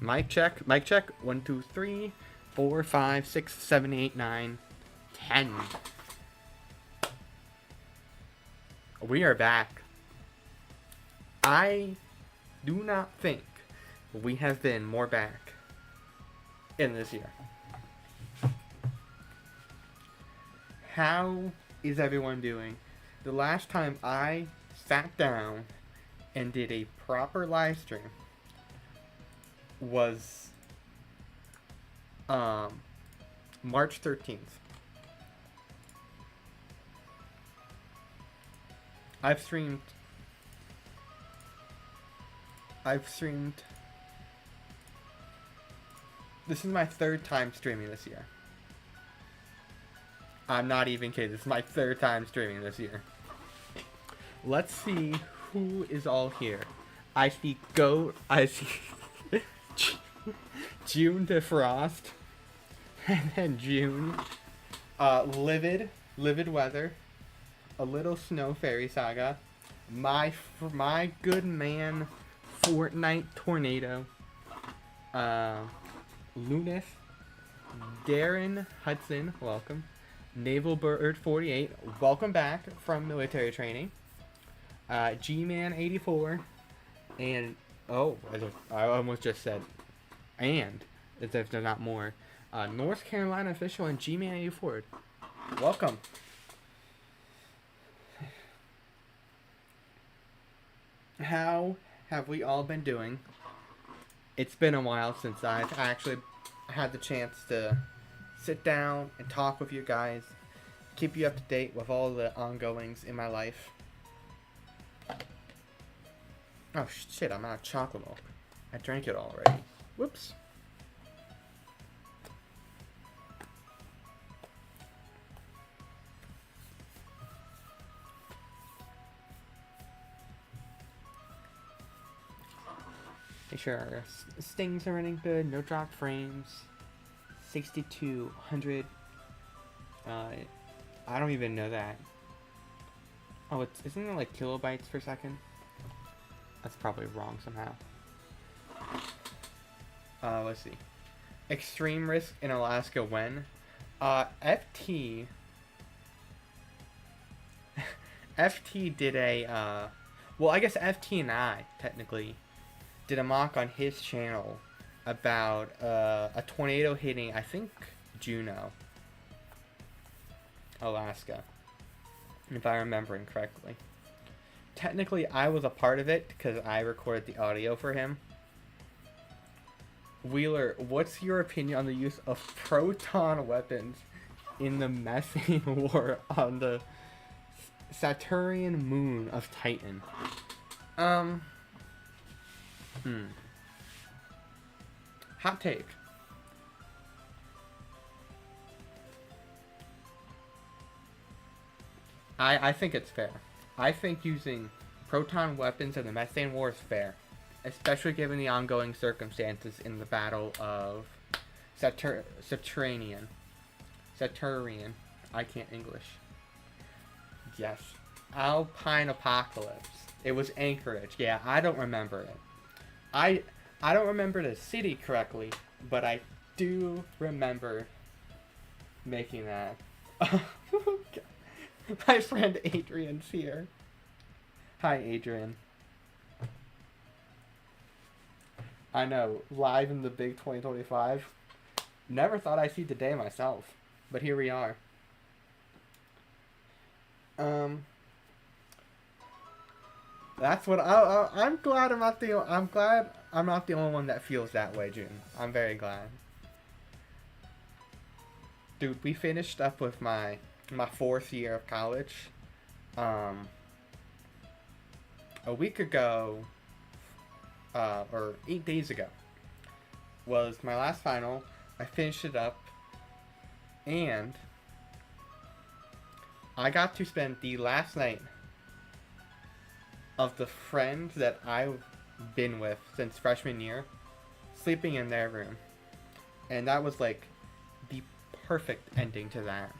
Mic check. Mic check. 1, 2, 3, 4, 5, 6, 7, 8, 9, 10. We are back. I do not think we have been more back in this year. How is everyone doing? The last time I sat down and did a proper live stream was March 13th. I've streamed this is my third time streaming this year. I'm not even kidding. This is my third time streaming this year. Let's see who is all here. I see Goat. I see June Defrost. And then June. Livid Weather. A Little Snow Fairy Saga. My good man Fortnite Tornado. Lunis. Darren Hudson. Welcome. Naval Bird 48, welcome back from military training. G-Man 84, and I almost just said, and as if there's not more. North Carolina official and G-Man 84, welcome. How have we all been doing? It's been a while since I've actually had the chance to sit down and talk with you guys, keep you up to date with all the ongoings in my life. Oh shit, I'm out of chocolate milk. I drank it already. Whoops. Make sure our stings are running good, no drop frames. 6200. I don't even know that. Oh, isn't it like kilobytes per second? That's probably wrong somehow. Let's see. Extreme risk in Alaska when? FT did a well, I guess FT and I technically did a mock on his channel about a tornado hitting, I think, Juneau, Alaska, if I'm remembering correctly. Technically, I was a part of it because I recorded the audio for him. Wheeler, what's your opinion on the use of proton weapons in the methane war on the Saturnian moon of Titan? Hot take. I think it's fair. I think using proton weapons in the methane war is fair, especially given the ongoing circumstances in the Battle of Saturnian. I can't English. Yes. Alpine Apocalypse. It was Anchorage. Yeah, I don't remember it. I don't remember the city correctly, but I do remember making that. My friend Adrian's here. Hi, Adrian. I know, live in the big 2025. Never thought I'd see the day myself, but here we are. That's what I'm glad I'm not the only one that feels that way, June. I'm very glad. Dude, we finished up with my fourth year of college. A week ago, or 8 days ago, was my last final. I finished it up, and I got to spend the last night of the friends that I've been with since freshman year sleeping in their room. And that was like the perfect ending to that.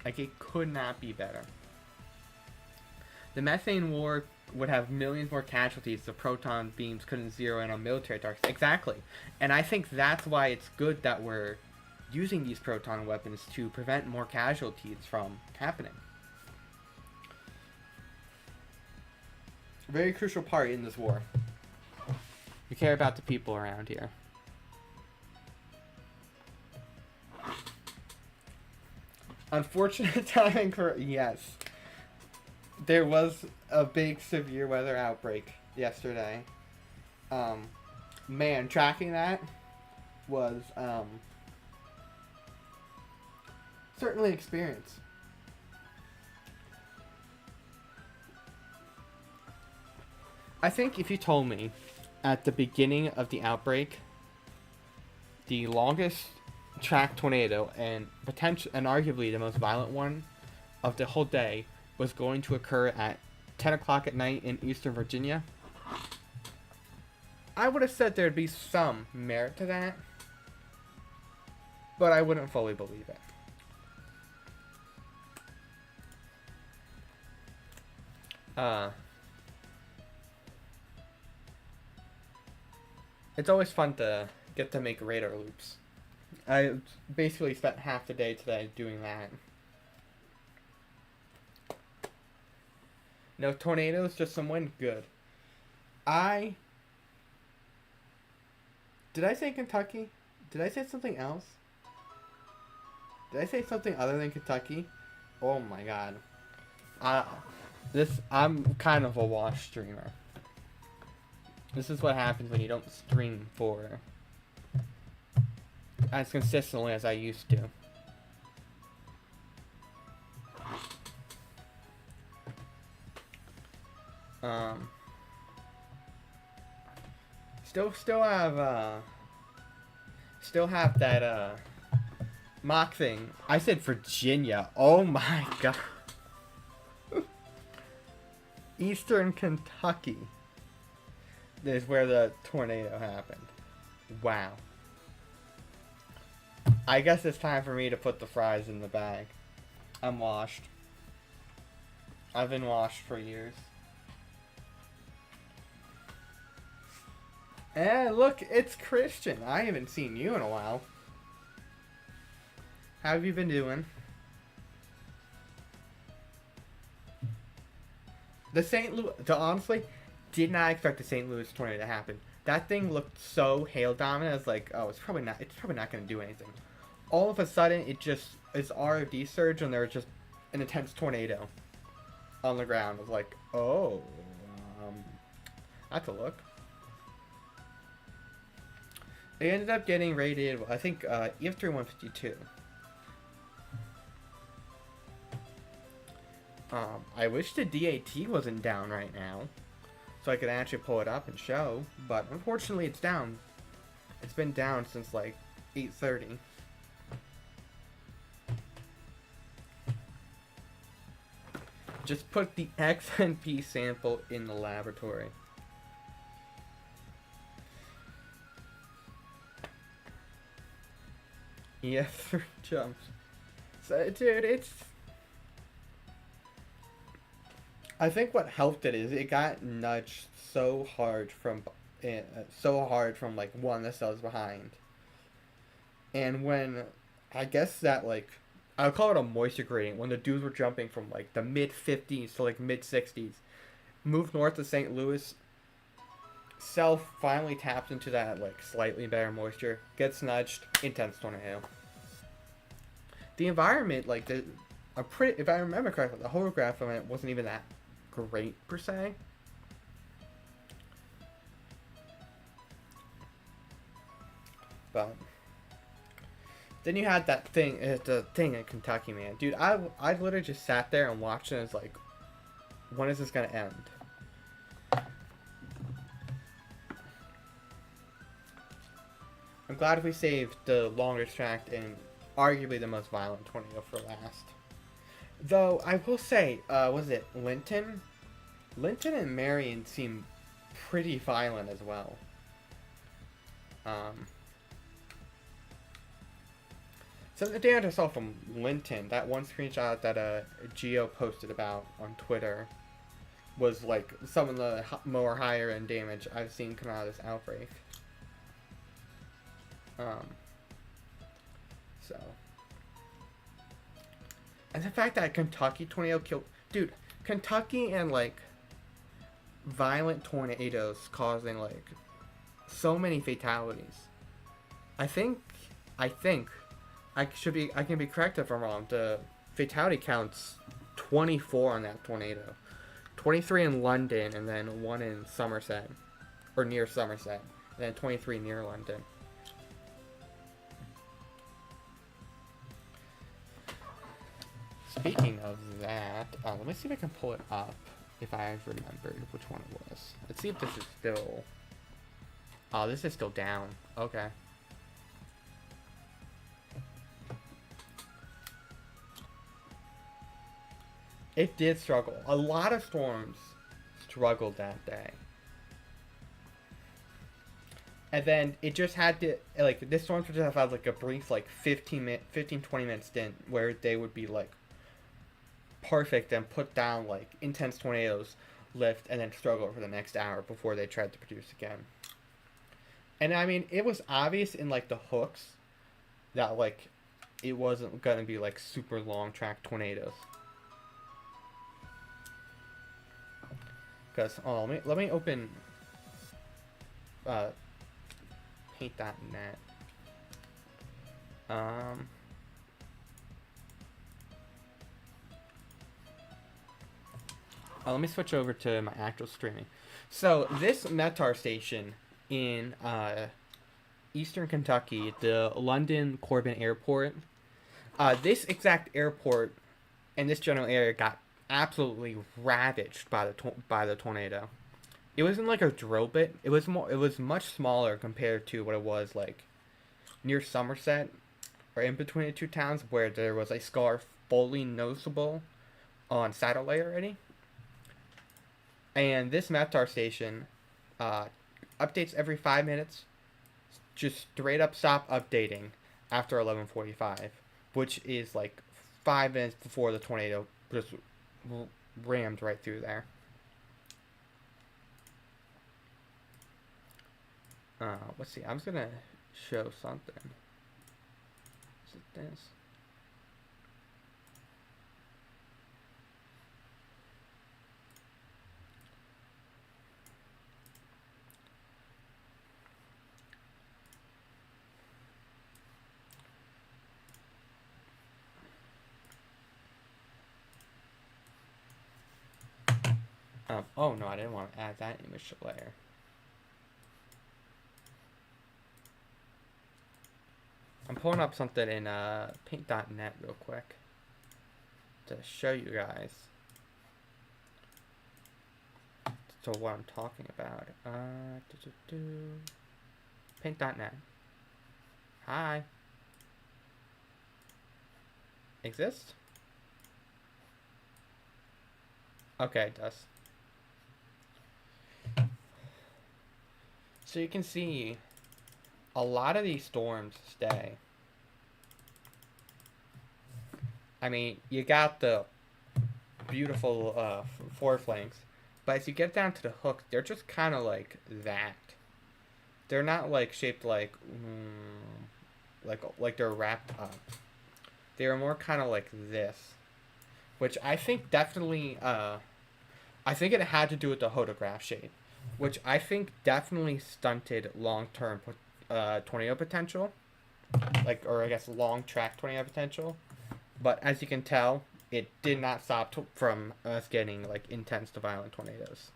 Like, it could not be better. The methane war would have millions more casualties if proton beams couldn't zero in on military targets. Exactly. And I think that's why it's good that we're using these proton weapons to prevent more casualties from happening. A very crucial part in this war. We care about the people around here. Unfortunate timing for... Yes. There was a big severe weather outbreak yesterday. Man, tracking that was certainly an experience. I think if you told me at the beginning of the outbreak, the longest track tornado and arguably the most violent one of the whole day was going to occur at 10 o'clock at night in Eastern Virginia, I would have said there'd be some merit to that, but I wouldn't fully believe it. It's always fun to get to make radar loops. I basically spent half the day today doing that. No tornadoes, just some wind. Good. Did I say Kentucky? Did I say something else? Did I say something other than Kentucky? Oh my god. I'm kind of a wash streamer. This is what happens when you don't stream for as consistently as I used to. Still have that mock thing. I said Virginia. Oh my god. Eastern Kentucky is where the tornado happened. Wow. I guess it's time for me to put the fries in the bag. I'm washed. I've been washed for years. And look, it's Christian. I haven't seen you in a while. How have you been doing? Honestly, did not expect the St. Louis tornado to happen. That thing looked so hail dominant. I was like, oh, it's probably not going to do anything. All of a sudden, it's ROD surge, and there was just an intense tornado on the ground. I was like, oh, I have to look. They ended up getting rated, I think, EF3 152. I wish the DAT wasn't down right now, so I could actually pull it up and show, but unfortunately it's down. It's been down since like 8:30. Just put the XNP sample in the laboratory. EF3 jumps. So, dude, it's... I think what helped it is it got nudged so hard from like one of the cells behind. And when, I guess that like, I'll call it a moisture gradient, when the dudes were jumping from like the mid 50s to like mid 60s, moved north to St. Louis, cell finally taps into that like slightly better moisture, gets nudged, intense tornado. The environment, like if I remember correctly, the holograph of it wasn't even that great per se. But then you had that thing, the thing in Kentucky, man. Dude, I literally just sat there and watched it and was like, when is this gonna end? I'm glad we saved the longest track and arguably the most violent tornado for last. Though, I will say, was it Linton? Linton and Marion seem pretty violent as well. Something I just saw from Linton, that one screenshot that Geo posted about on Twitter, was like some of the more higher end damage I've seen come out of this outbreak. So, and the fact that Kentucky tornado killed, dude, Kentucky and like violent tornadoes causing like so many fatalities. I think I can be corrected if I'm wrong. The fatality counts 24 on that tornado. 23 in London and then 1 in Somerset or near Somerset, and then 23 near London. Speaking of that, let me see if I can pull it up if I've remembered which one it was. Let's see if this is still... Oh, this is still down. Okay. It did struggle. A lot of storms struggled that day. And then it just had to, like, this storm would just have like a brief, like, 15, 20 minute stint where they would be, like, perfect and put down, like, intense tornadoes, lift, and then struggle for the next hour before they tried to produce again. And, I mean, it was obvious in, like, the hooks that, like, it wasn't going to be, like, super long track tornadoes. Because, let me open paint.net. Let me switch over to my actual streaming. So, this METAR station in eastern Kentucky, the London Corbin Airport, this exact airport and this general area got absolutely ravaged by the tornado. It wasn't like a drill bit. It was much smaller compared to what it was like near Somerset or in between the two towns, where there was a scar fully noticeable on satellite already. And this METAR station updates every 5 minutes, just straight up stop updating after 11:45, which is like 5 minutes before the tornado just rammed right through there. Let's see. I was gonna show something. Is it this? Oh no, I didn't want to add that image layer. I'm pulling up something in paint.net real quick to show you guys. So what I'm talking about. Paint.net. Hi. Exist? Okay, it does. So you can see a lot of these storms stay. I mean, you got the beautiful foreflanks, but as you get down to the hooks, they're just kind of like that. They're not like shaped like they're wrapped up. They are more kind of like this, which I think definitely I think it had to do with the hodograph shape, which I think definitely stunted long-term tornado potential, or I guess long track tornado potential. But as you can tell, it did not stop from us getting like intense to violent tornadoes.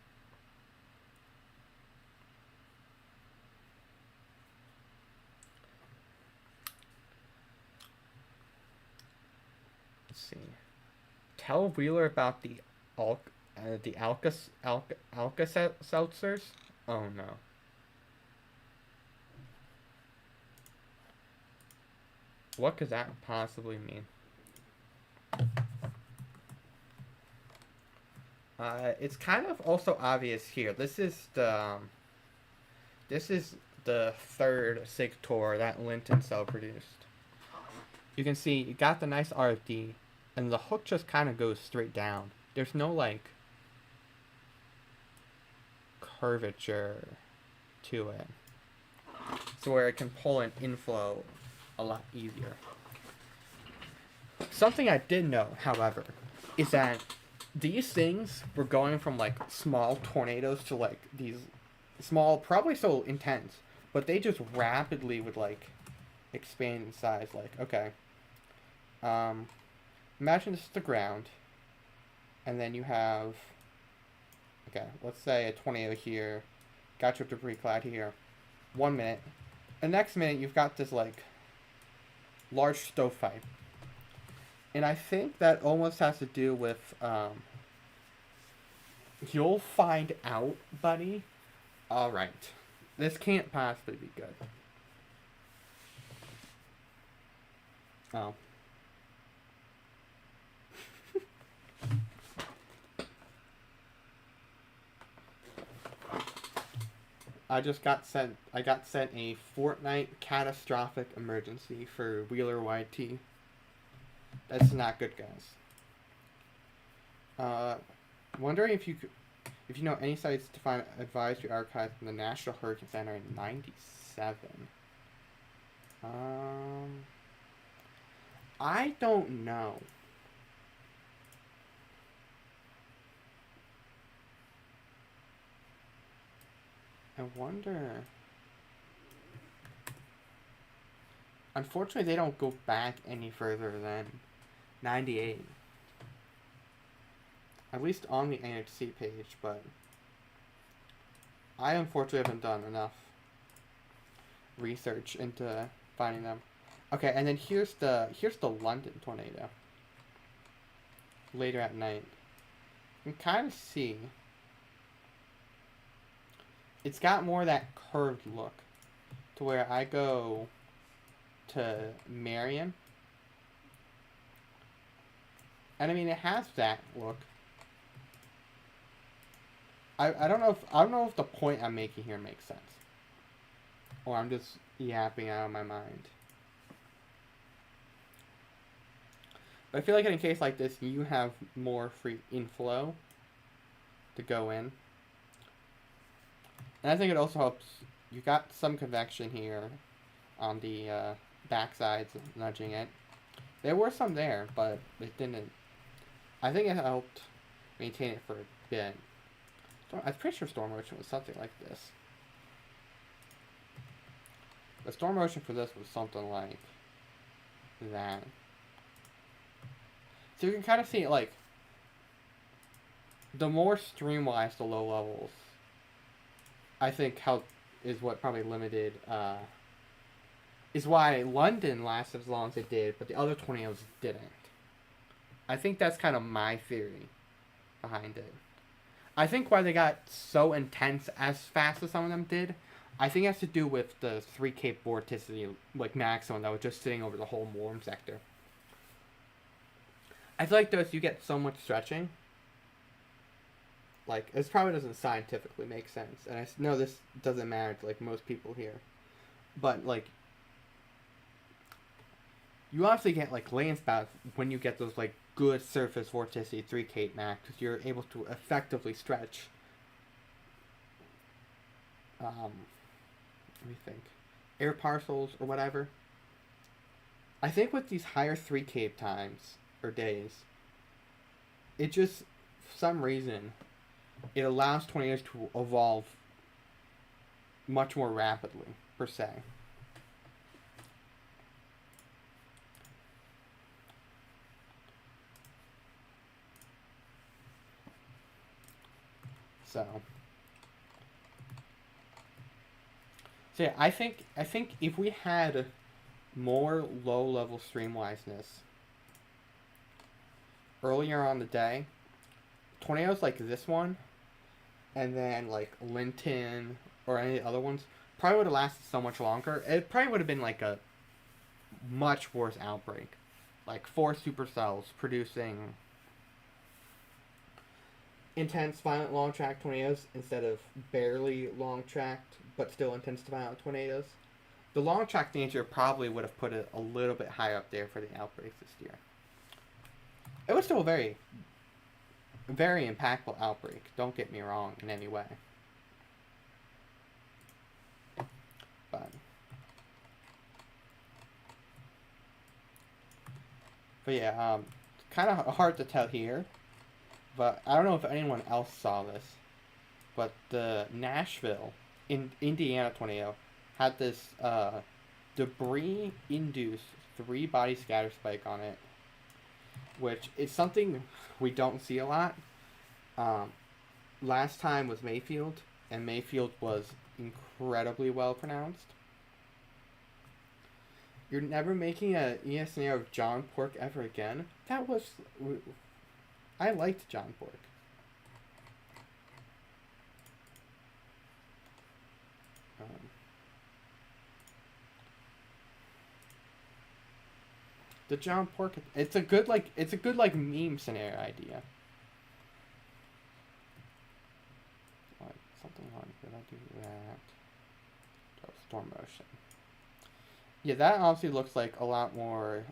Let's see. Tell Wheeler about the Alka-Seltzers? Oh no. What could that possibly mean? It's kind of also obvious here. This is the third Sigtor that Linton Cell produced. You can see you got the nice RFD, and the hook just kind of goes straight down. There's no like curvature to it. So where it can pull an inflow a lot easier. Something I did know, however, is that these things were going from like small tornadoes to like these small, probably so intense, but they just rapidly would like expand in size. Like, okay, imagine this is the ground, and then you have, okay, let's say a tornado here, got your debris cloud here, 1 minute, the next minute you've got this like large stovepipe. And I think that almost has to do with, you'll find out, buddy. Alright. This can't possibly be good. Oh. I got sent a Fortnite catastrophic emergency for Wheeler YT. That's not good, guys. Wondering if you know any sites to find advisory archives from the National Hurricane Center in '97. I don't know. I wonder. Unfortunately, they don't go back any further than 98. At least on the NHC page, but I unfortunately haven't done enough research into finding them. Okay, and then here's the London tornado. Later at night. You can kind of see it's got more of that curved look to where I go to Marion. And I mean, it has that look. I don't know if the point I'm making here makes sense, or I'm just yapping out of my mind. But I feel like in a case like this, you have more free inflow to go in, and I think it also helps. You got some convection here on the backsides, nudging it. There were some there, but it didn't. I think it helped maintain it for a bit. I'm pretty sure Storm Ocean was something like this. The Storm Ocean for this was something like that. So you can kind of see, like, the more streamwise the low levels, I think is what probably limited, is why London lasted as long as it did, but the other tornadoes didn't. I think that's kind of my theory behind it. I think why they got so intense as fast as some of them did, I think it has to do with the 3 Cape vorticity, like maximum, that was just sitting over the whole warm sector. I feel like those, you get so much stretching. Like, this probably doesn't scientifically make sense, and I know this doesn't matter to, like, most people here. But, like, you obviously get, like, land spouts when you get those, like, good surface vorticity 3 Cape max, because you're able to effectively stretch. Let me think. Air parcels or whatever. I think with these higher 3 Cape times, or days, it just, for some reason, it allows tornadoes to evolve much more rapidly, per se. So yeah, I think if we had more low-level streamwiseness earlier on the day, tornadoes like this one, and then like Linton or any other ones, probably would have lasted so much longer. It probably would have been like a much worse outbreak. Like 4 supercells producing intense, violent, long-track tornadoes instead of barely long-tracked, but still intense, violent tornadoes. The long-track danger probably would have put it a little bit higher up there for the outbreaks this year. It was still a very, very impactful outbreak. Don't get me wrong in any way. But yeah, kind of hard to tell here. But I don't know if anyone else saw this. But the Nashville in Indiana tornado had this debris-induced 3-body scatter spike on it, which is something we don't see a lot. Last time was Mayfield, and Mayfield was incredibly well pronounced. You're never making a ESNA of John Pork ever again? That was... I liked John Pork. The John Pork... It's a good meme scenario idea. Something on here. I do that. Storm motion. Yeah, that obviously looks like a lot more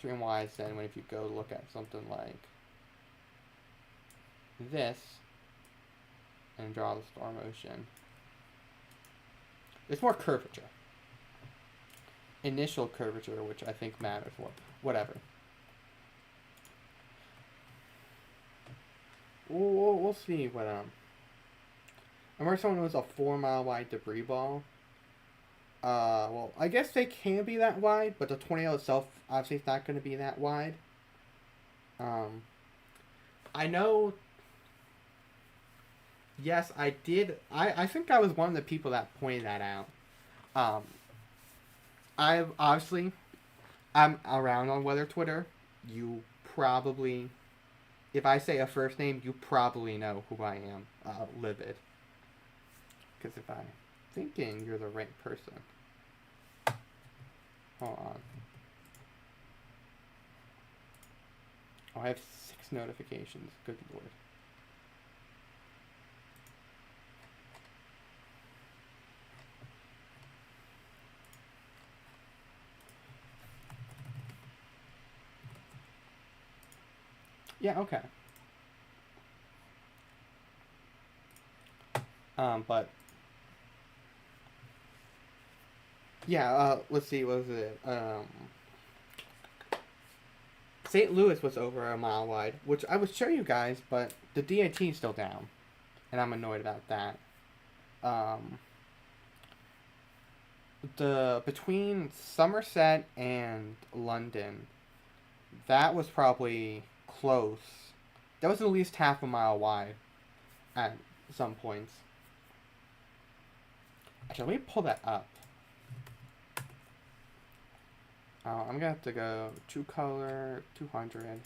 streamwise than when if you go look at something like this and draw the storm motion. It's more curvature. Initial curvature, which I think matters more. Whatever. We'll see what I remember someone was a 4-mile wide debris ball. Well, I guess they can be that wide, but the tornado itself obviously is not going to be that wide. I know. Yes, I did. I think I was one of the people that pointed that out. I'm around on weather Twitter. You probably, if I say a first name, you probably know who I am. Livid. Because if I'm thinking you're the right person. Hold on. Oh, I have 6 notifications. Good lord. Yeah, okay. But yeah, let's see, what was it? St. Louis was over a mile wide, which I would show you guys, but the DAT is still down, and I'm annoyed about that. Between Somerset and London, that was probably close. That was at least half a mile wide at some points. Actually, let me pull that up. I'm gonna have to go 2-color, 200.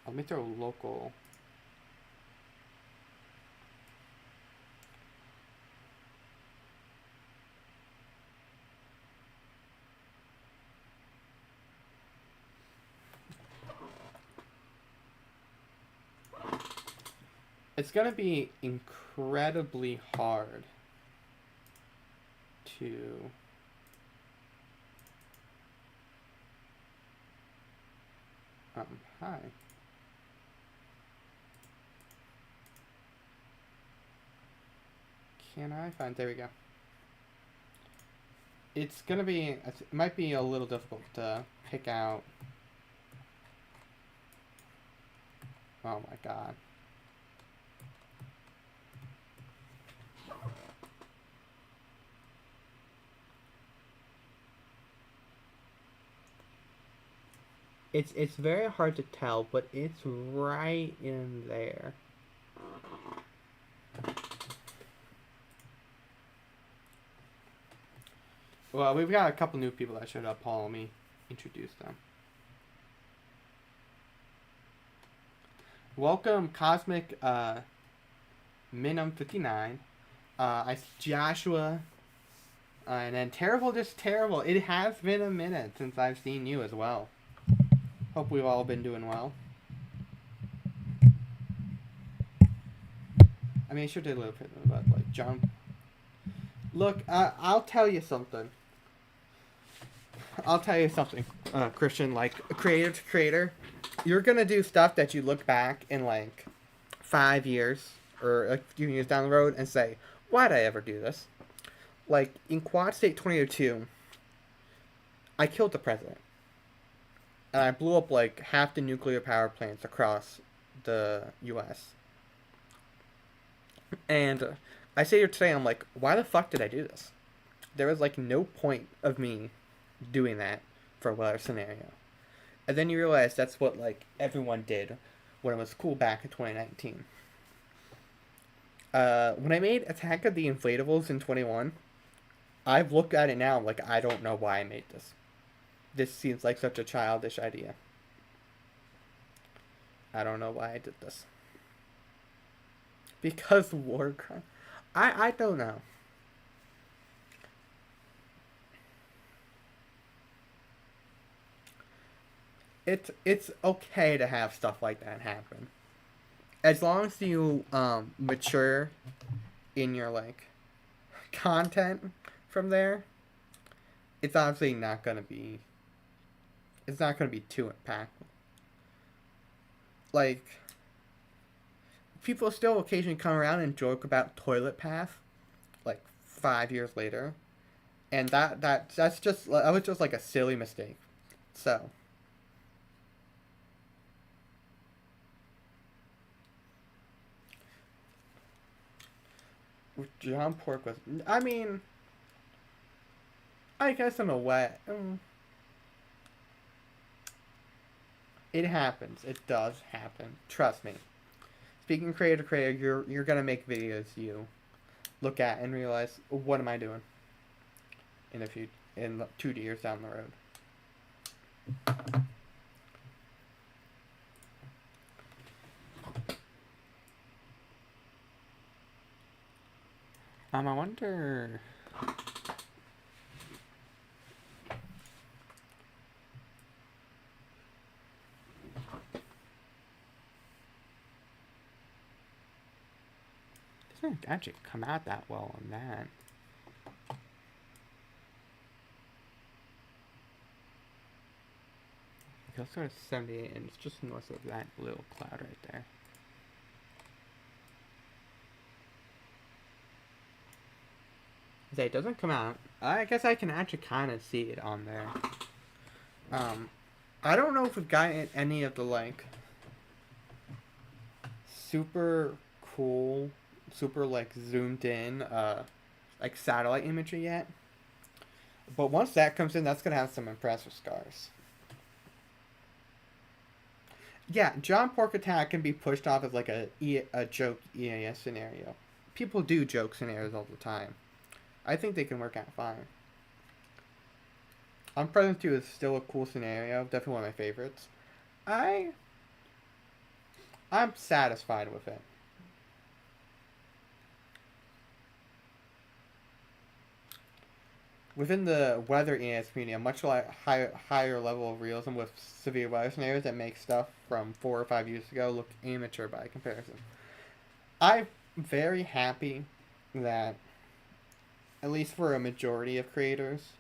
Let me throw local. It's gonna be incredibly hard to hi. Can I find, there we go. It's gonna be, it might be a little difficult to pick out. Oh my god. It's very hard to tell, but it's right in there. Well, we've got a couple new people that showed up. Paul, let me introduce them. Welcome, Cosmic Minimum 59. Joshua. And then Terrible, just Terrible. It has been a minute since I've seen you as well. Hope we've all been doing well. I mean, I sure did a little bit about, like, John. Look, I'll tell you something. Christian, like, creator to creator. You're gonna do stuff that you look back in, like, 5 years or a few years down the road and say, why'd I ever do this? like in Quad State 2002, I killed the president, and I blew up like half the nuclear power plants across the U.S. And I say here today, I'm like, why the fuck did I do this? There was like no point of me doing that for a weather scenario. And then you realize that's what like everyone did when it was cool back in 2019. When I made Attack of the Inflatables in 21, I've looked at it now like I don't know why I made this. This seems like such a childish idea. I don't know why I did this. Because war crime. I don't know. It's okay to have stuff like that happen. As long as you mature in your like content from there, it's obviously not gonna be it's not gonna be too impactful. Like people still occasionally come around and joke about Toilet Path, like 5 years later, and that's just that was just like a silly mistake. So John Pork was. I mean, I guess in a way, it happens. It does happen. Trust me. Speaking creator to creator, you're gonna make videos you look at and realize what am I doing in a few in 2 years down the road. I wonder. Doesn't actually come out that well on that. It goes to 78, and it's just north of that little cloud right there. It doesn't come out. I guess I can actually kind of see it on there. I don't know if we've gotten any of the like super cool, super like zoomed in, like satellite imagery yet. But once that comes in, that's gonna have some impressive scars. Yeah, John Pork Attack can be pushed off as like a joke EAS scenario. People do joke scenarios all the time. I think they can work out fine. Unpresent 2 is still a cool scenario. Definitely one of my favorites. I'm satisfied with it. Within the weather EAS community, a much higher level of realism with severe weather scenarios that make stuff from 4 or 5 years ago look amateur by comparison. I'm very happy that, at least for a majority of creators,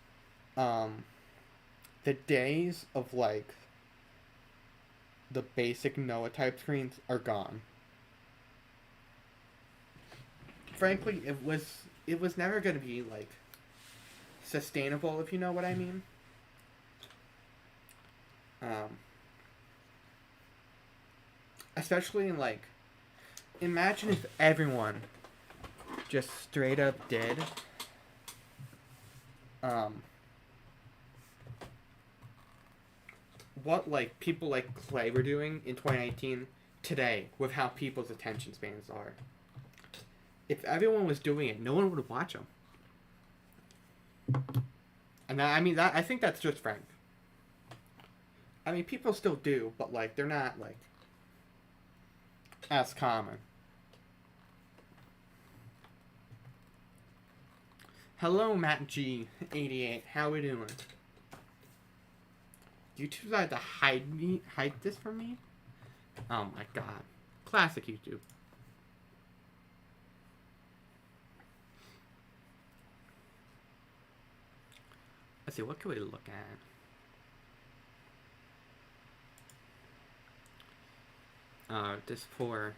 the days of like the basic Noah type screens are gone. Frankly, it was never gonna be like sustainable, if you know what I mean. Especially in like, imagine if everyone just straight up did what like people like Clay were doing in 2019 today with how people's attention spans are. If everyone was doing it, no one would watch them. And I mean that I think that's just frank. I mean people still do, but like they're not like as common. Hello, Matt G88. How we doing? YouTube decided to hide this from me? Oh my god. Classic YouTube. Let's see, what can we look at? This for...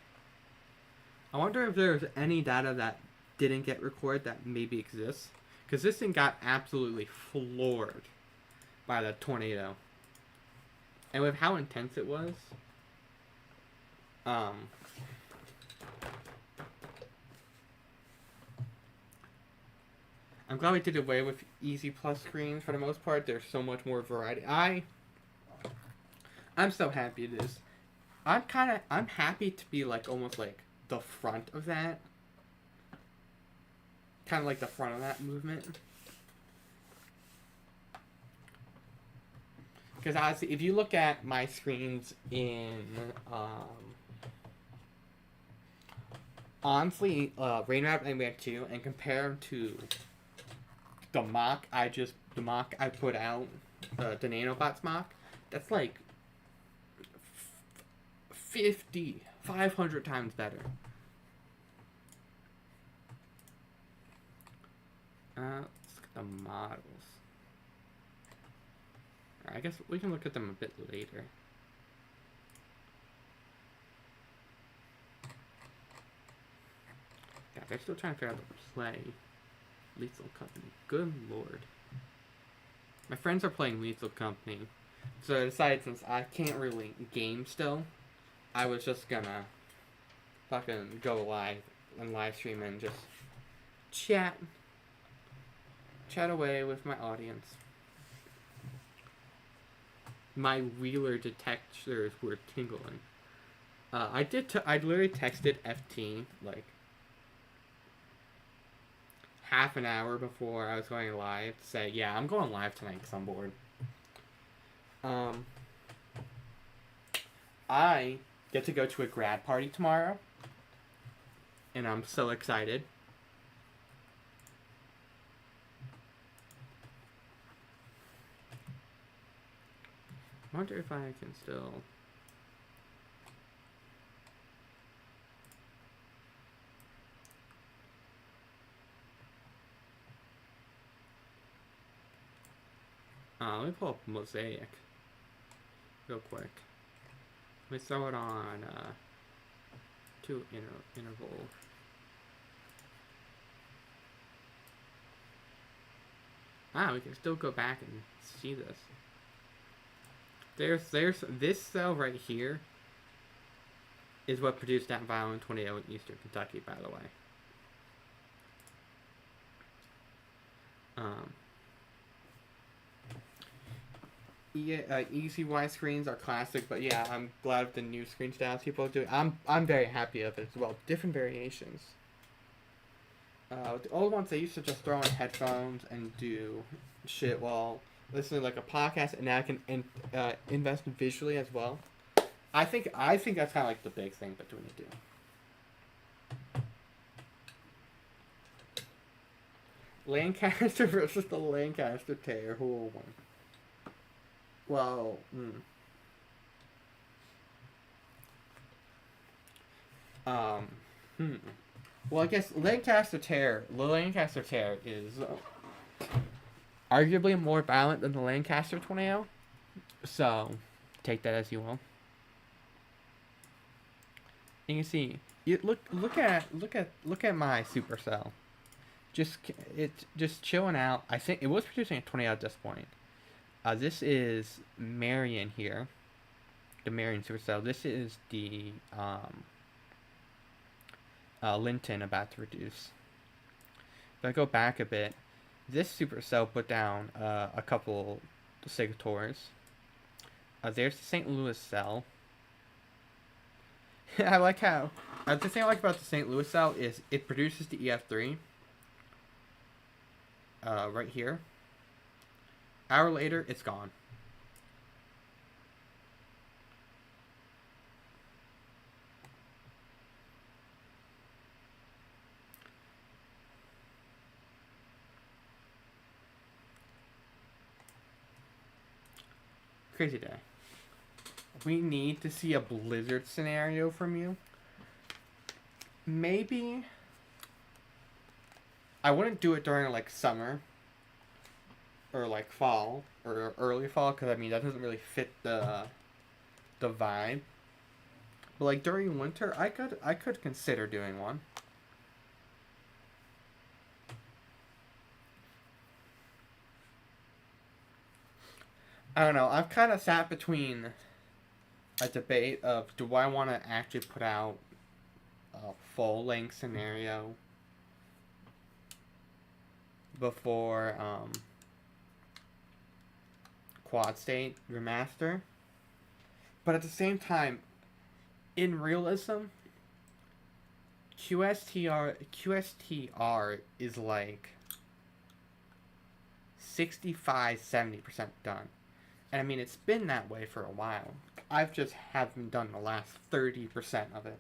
I wonder if there's any data that didn't get recorded that maybe exists. Because this thing got absolutely floored by the tornado. And with how intense it was, I'm glad we did away with Easy Plus screens for the most part. There's so much more variety. I'm so happy it is. I'm happy to be like almost like the front of that. Kind of like the front of that movement. Because honestly, if you look at my screens in, honestly, Rain Rabbit Nightmare 2 and compare them to the mock I put out, the Nanobots mock, that's like 500 times better. Let's look at the models. I guess we can look at them a bit later. Yeah, they're still trying to figure out the play. Lethal Company. Good lord. My friends are playing Lethal Company. So I decided since I can't really game still, I was just gonna fucking go live and live stream and just chat away with my audience. My Wheeler detectors were tingling. I literally texted FT like half an hour before I was going live to say, yeah, I'm going live tonight because I'm bored. I get to go to a grad party tomorrow, and I'm so excited. I wonder if I can still... let me pull up Mosaic real quick. Let me throw it on to interval. We can still go back and see this. There's this cell right here is what produced that violent tornado in eastern Kentucky, by the way. Easy Y screens are classic, but yeah, I'm glad with the new screen styles people are doing. I'm very happy with it as well. Different variations. The old ones, they used to just throw in headphones and do shit while listening to like a podcast, and now I can invest visually as well. I think that's kind of like the big thing between the two. Lancaster versus the Lancaster Terrier. Who will win? Well, Well, I guess the Lancaster Terrier is arguably more violent than the Lancaster Tornado. So, take that as you will. And you can see, look at my supercell. It's just chilling out. I think it was producing a tornado at this point. This is Marion here, the Marion supercell. This is the Linton about to reduce. If I go back a bit, this supercell put down a couple Sigatours. There's the St. Louis cell. I like how the thing I like about the St. Louis cell is it produces the EF3 right here. Hour later, it's gone. Crazy day. We need to see a blizzard scenario from you. Maybe I wouldn't do it during like summer or like fall or early fall, because I mean that doesn't really fit the vibe. But like during winter, I could consider doing one. I don't know. I've kind of sat between a debate of do I want to actually put out a full length scenario before Quad State Remaster, but at the same time, in realism, QSTR is like 65-70% done. And I mean, it's been that way for a while. I've just haven't done the last 30% of it.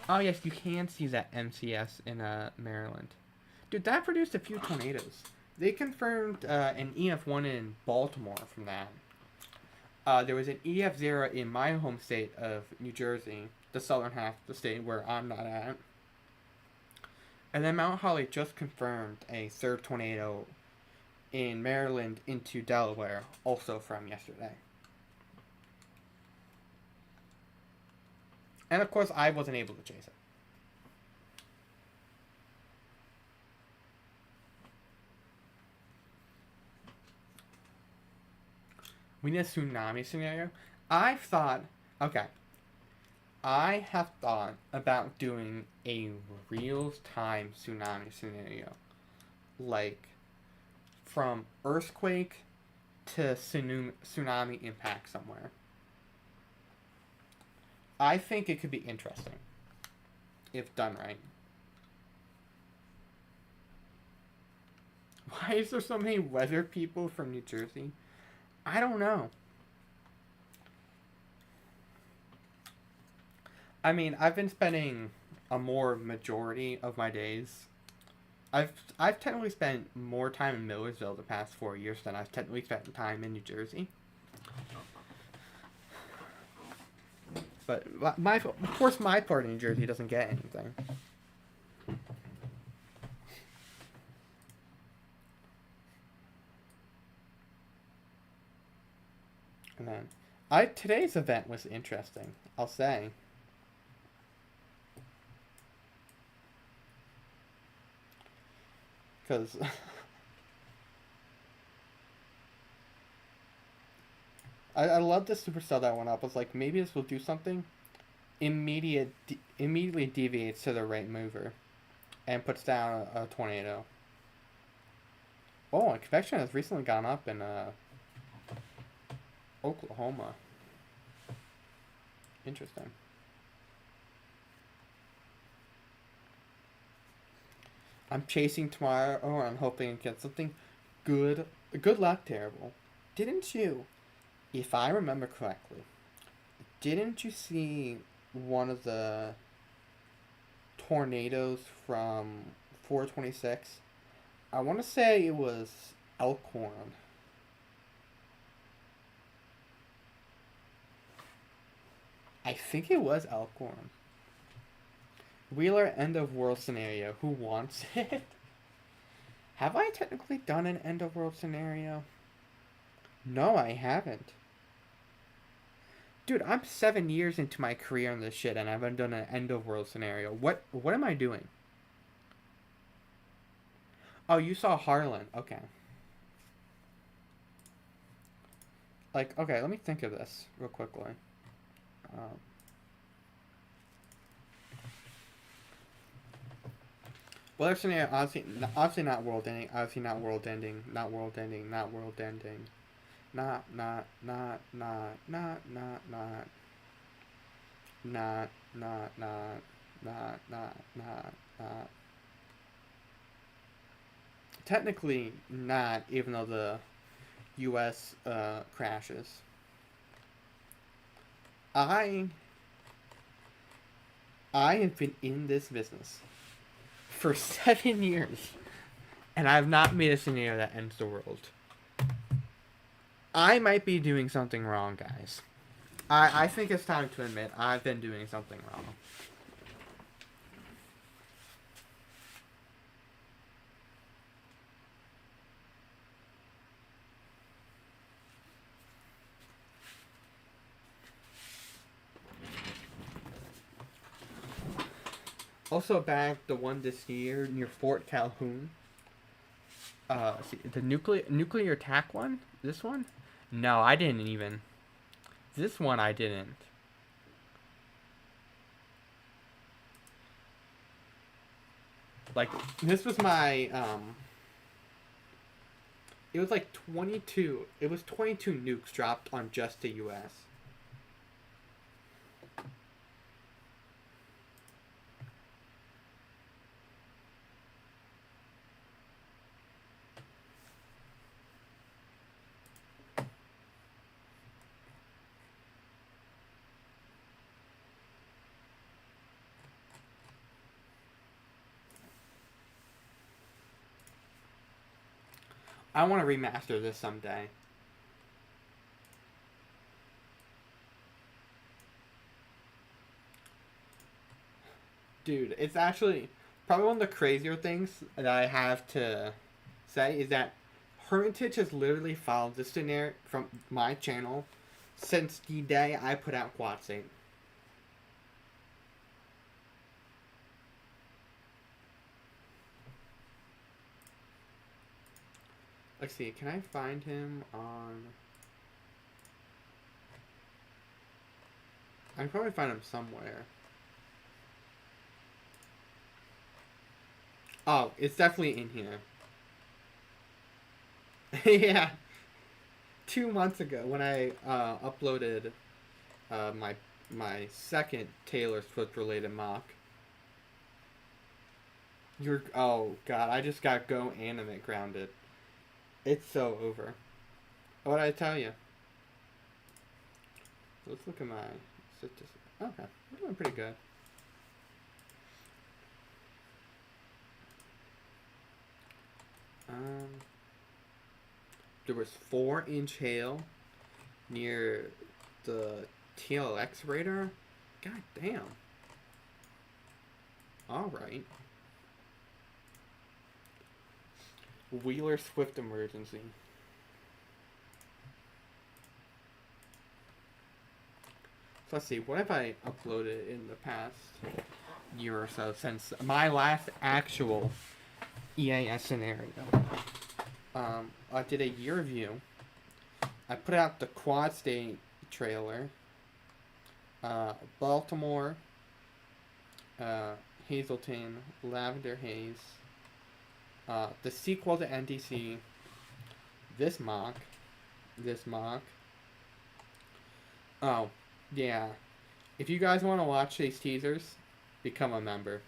Oh, yes, you can see that MCS in Maryland. Dude, that produced a few tornadoes. They confirmed an EF1 in Baltimore from that. There was an EF0 in my home state of New Jersey, the southern half of the state where I'm not at. And then Mount Holly just confirmed a third tornado in Maryland into Delaware, also from yesterday. And of course, I wasn't able to chase it. We need a tsunami scenario. I've thought, okay, I have thought about doing a real-time tsunami scenario. Like, from earthquake to tsunami impact somewhere. I think it could be interesting if done right. Why is there so many weather people from New Jersey? I don't know. I mean, I've been spending a more majority of my days. I've technically spent more time in Millersville the past 4 years than I've technically spent time in New Jersey. But of course, my part of New Jersey doesn't get anything. And then, today's event was interesting. I'll say. Because I love the Supercell that went up. I was like, maybe this will do something. Immediately deviates to the right mover and puts down a tornado. Oh, convection has recently gone up in Oklahoma. Interesting. I'm chasing tomorrow. Oh, I'm hoping to get something good. Good luck, Terrible. Didn't you, if I remember correctly, didn't you see one of the tornadoes from 426? I want to say it was Elkhorn. I think it was Elkhorn. Wheeler end of world scenario. Who wants it? Have I technically done an end of world scenario? No, I haven't. Dude, I'm 7 years into my career on this shit and I haven't done an end of world scenario. What am I doing? Oh, you saw Harlan. Okay. Like, okay, let me think of this real quickly. Well, scenario, obviously not world ending. Obviously not world ending. Not world ending. Not world ending. Not. Technically not, even though the U.S. Crashes. I have been in this business for 7 years, and I have not made a scenario that ends the world. I might be doing something wrong, guys. I think it's time to admit I've been doing something wrong. Also back the one this year near Fort Calhoun. See, the nuclear attack one. This one. No, I didn't even. This one I didn't. Like, this was my, it was like 22. It was 22 nukes dropped on just the U.S. I want to remaster this someday. Dude, it's actually probably one of the crazier things that I have to say is that Hermitage has literally followed this scenario from my channel since the day I put out Quad State. Let's see, can I find him on... I can probably find him somewhere. Oh, it's definitely in here. Yeah. 2 months ago when I uploaded my second Taylor Swift related mock. Oh god, I just got Go Animate grounded. It's so over. What did I tell you? Let's look at my statistics. Okay, we're doing pretty good. There was 4-inch hail near the TLX radar. God damn. Alright. Wheeler Swift emergency. So let's see, what have I uploaded in the past year or so since my last actual EAS scenario? I did a year review. I put out the Quad State trailer. Baltimore, Hazleton, Lavender Haze, the sequel to NDC, this mock. Oh, yeah. If you guys want to watch these teasers, become a member.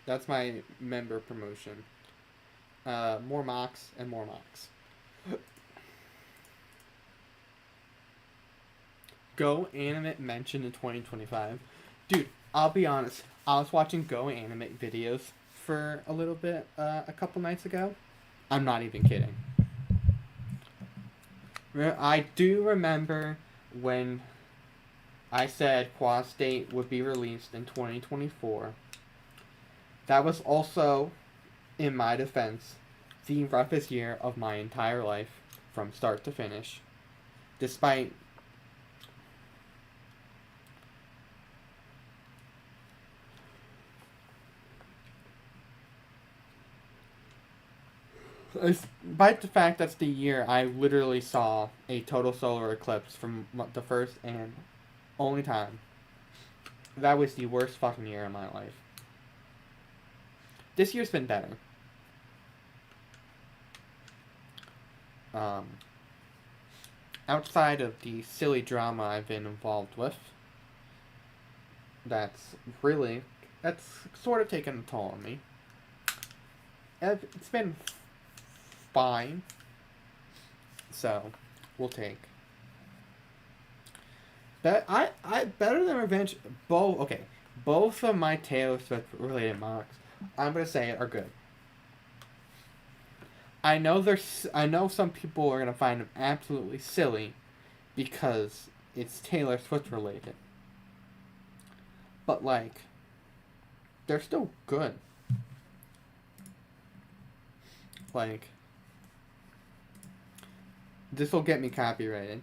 That's my member promotion. More mocks and more mocks. Go Animate mentioned in 2025. Dude, I'll be honest. I was watching Go Animate videos for a little bit a couple nights ago. I'm not even kidding. I do remember when I said Quad State would be released in 2024. That was also, in my defense, the roughest year of my entire life from start to finish. Despite the fact that's the year I literally saw a total solar eclipse from the first and only time. That was the worst fucking year of my life. This year's been better. Outside of the silly drama I've been involved with, that's sort of taken a toll on me. It's been fine. So, we'll take. But I better than Revenge. Both of my Taylor Swift related mocks, I'm gonna say, are good. I know some people are gonna find them absolutely silly because it's Taylor Swift related. But like, they're still good. Like, this will get me copyrighted.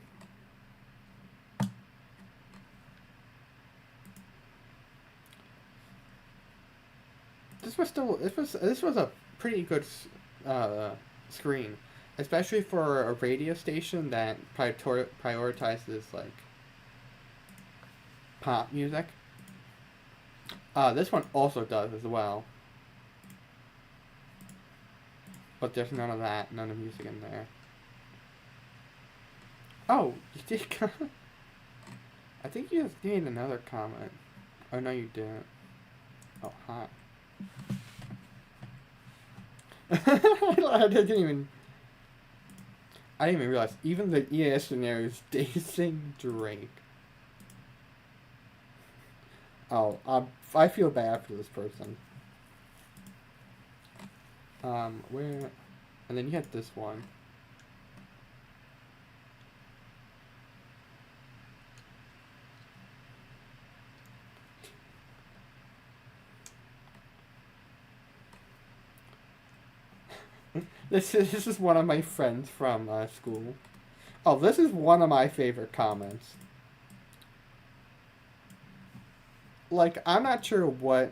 This was a pretty good screen, especially for a radio station that prioritizes like pop music. This one also does as well, but there's none of that, none of music in there. Oh, you did. I think you just made another comment. Oh no, you didn't. Oh, hi. I didn't even realize. Even the ES scenarios, they sing Drake. Oh, I feel bad for this person. Where? And then you had this one. This is one of my friends from school. Oh, this is one of my favorite comments. Like, I'm not sure what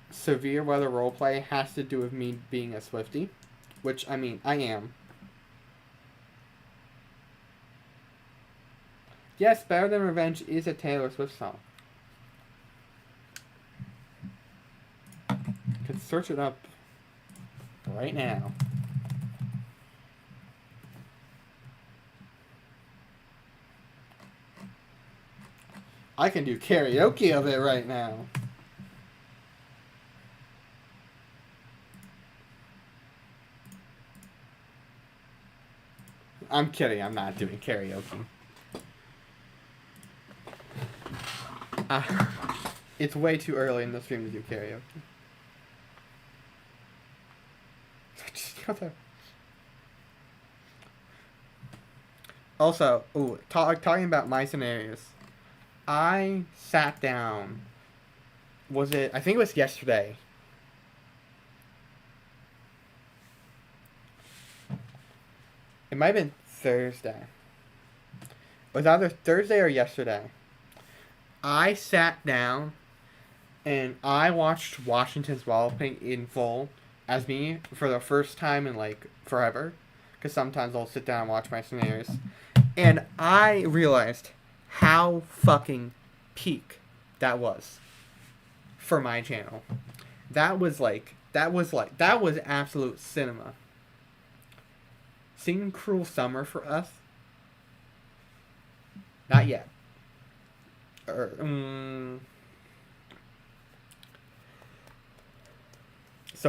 severe weather roleplay has to do with me being a Swiftie, which, I mean, I am. Yes, Better Than Revenge is a Taylor Swift song. You can search it up right now. I can do karaoke of it right now. I'm kidding, I'm not doing karaoke. It's way too early in the stream to do karaoke. Also, talking about my scenarios. I sat down. I think it was yesterday. It might have been Thursday. It was either Thursday or yesterday. I sat down and I watched Washington's Walloping in full as me for the first time in like forever. Because sometimes I'll sit down and watch my scenarios. And I realized how fucking peak that was for my channel. That was absolute cinema. Singing Cruel Summer for us? Not yet. So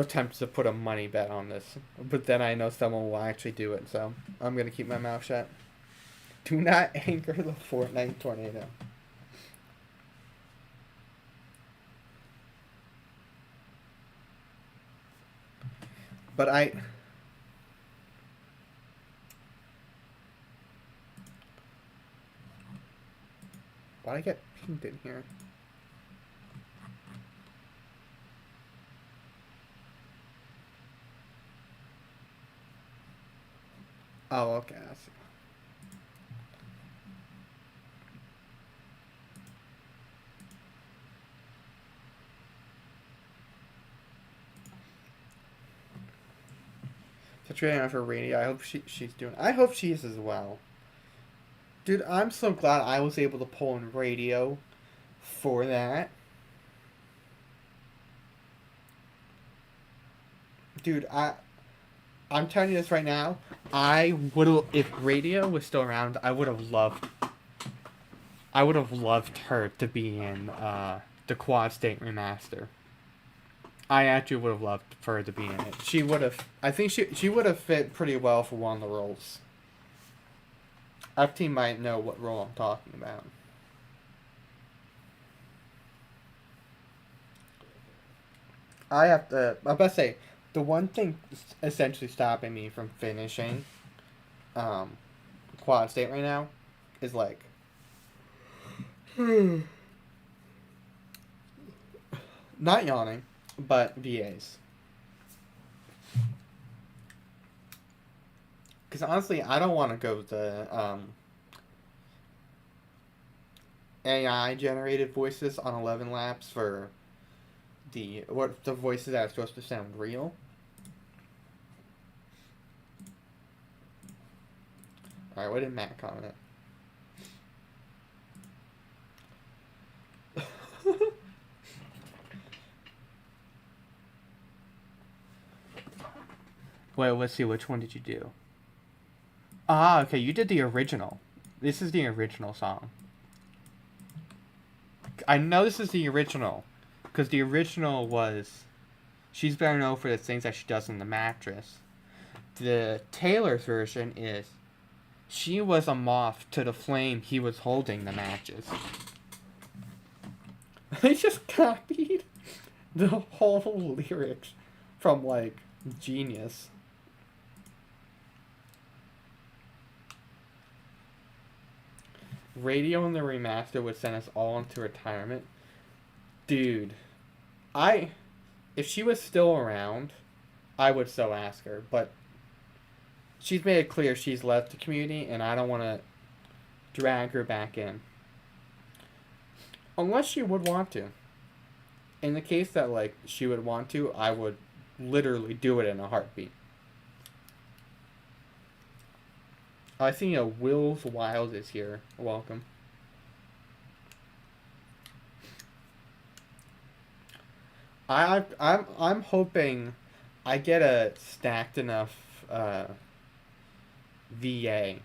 tempted to put a money bet on this, but then I know someone will actually do it, so I'm gonna keep my mouth shut. Do not anchor the Fortnite tornado. But why'd I get pinged in here? Oh, okay. I see. So trading out for radio. I hope she's doing. I hope she is as well. Dude, I'm so glad I was able to pull in radio for that. Dude, I'm telling you this right now. I would have, if radio was still around, I would have loved her to be in the Quad State Remaster. I actually would have loved for her to be in it. She would have. I think she would have fit pretty well for one of the roles. FT might know what role I'm talking about. I'm about to say, the one thing essentially stopping me from finishing Quad State right now is like not yawning, but VAs. Because honestly, I don't want to go the AI generated voices on 11 laps for the voices that are supposed to sound real. Alright, what did Matt comment? Wait, let's see. Which one did you do? Ah, okay. You did the original. This is the original song. I know this is the original. Because the original was... She's better known for the things that she does in the mattress. The Taylor's version is... She was a moth to the flame he was holding the matches. They just copied the whole lyrics from, like, Genius. Radio and the Remaster would send us all into retirement. Dude, if she was still around, I would so ask her, but she's made it clear she's left the community, and I don't want to drag her back in. Unless she would want to. In the case that, like, she would want to, I would literally do it in a heartbeat. I see Will's Wild is here. Welcome. I'm hoping I get a stacked enough VA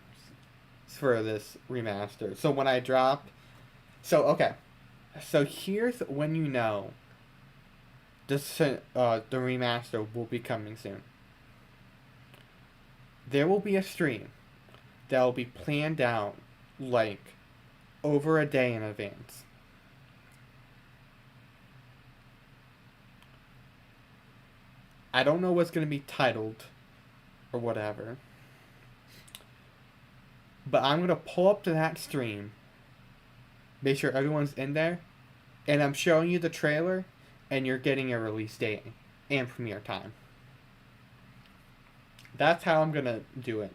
for this remaster. So when I drop, okay. So here's when you know the remaster will be coming soon. There will be a stream that will be planned out like over a day in advance. I don't know what's going to be titled or whatever. But I'm going to pull up to that stream, make sure everyone's in there, and I'm showing you the trailer, and you're getting a release date and premiere time. That's how I'm going to do it.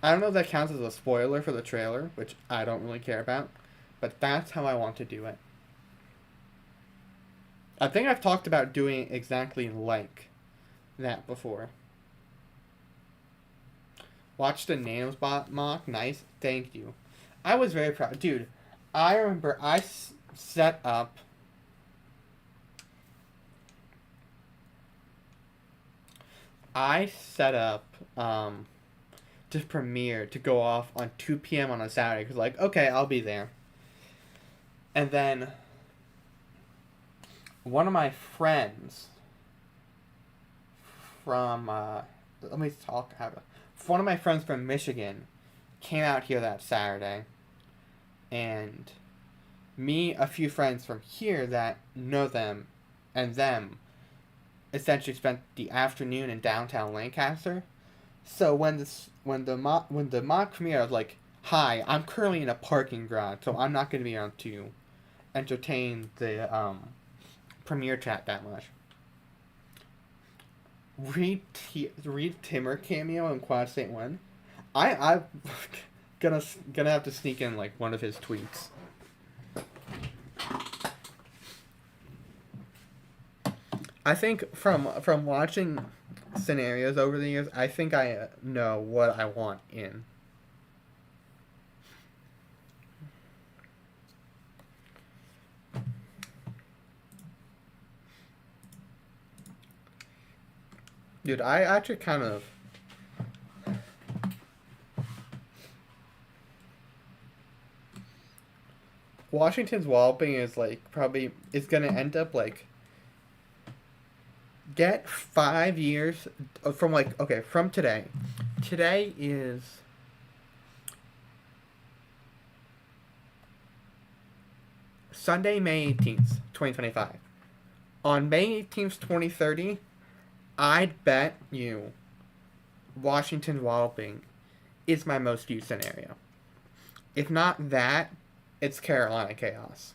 I don't know if that counts as a spoiler for the trailer, which I don't really care about, but that's how I want to do it. I think I've talked about doing exactly like that before. Watch the Nanosbot mock. Nice. Thank you. I was very proud. Dude, I remember I set up... to premiere to go off on 2 p.m. on a Saturday. Because, like, okay, I'll be there. And then one of my friends from, one of my friends from Michigan came out here that Saturday. And me, a few friends from here that know them, and them essentially spent the afternoon in downtown Lancaster. So when the mock premiere, I was like, "Hi, I'm currently in a parking garage, so I'm not going to be able to entertain the premiere chat that much." Read Timmer cameo in Quad State 1. I'm gonna have to sneak in like one of his tweets. I think from watching scenarios over the years, I think I know what I want in. Dude, I actually kind of... Washington's Walloping is like probably... It's gonna end up like... Get 5 years from like... Okay, from today. Today is... Sunday, May 18th, 2025. On May 18th, 2030... I'd bet you Washington Walloping is my most viewed scenario. If not that, it's Carolina Chaos.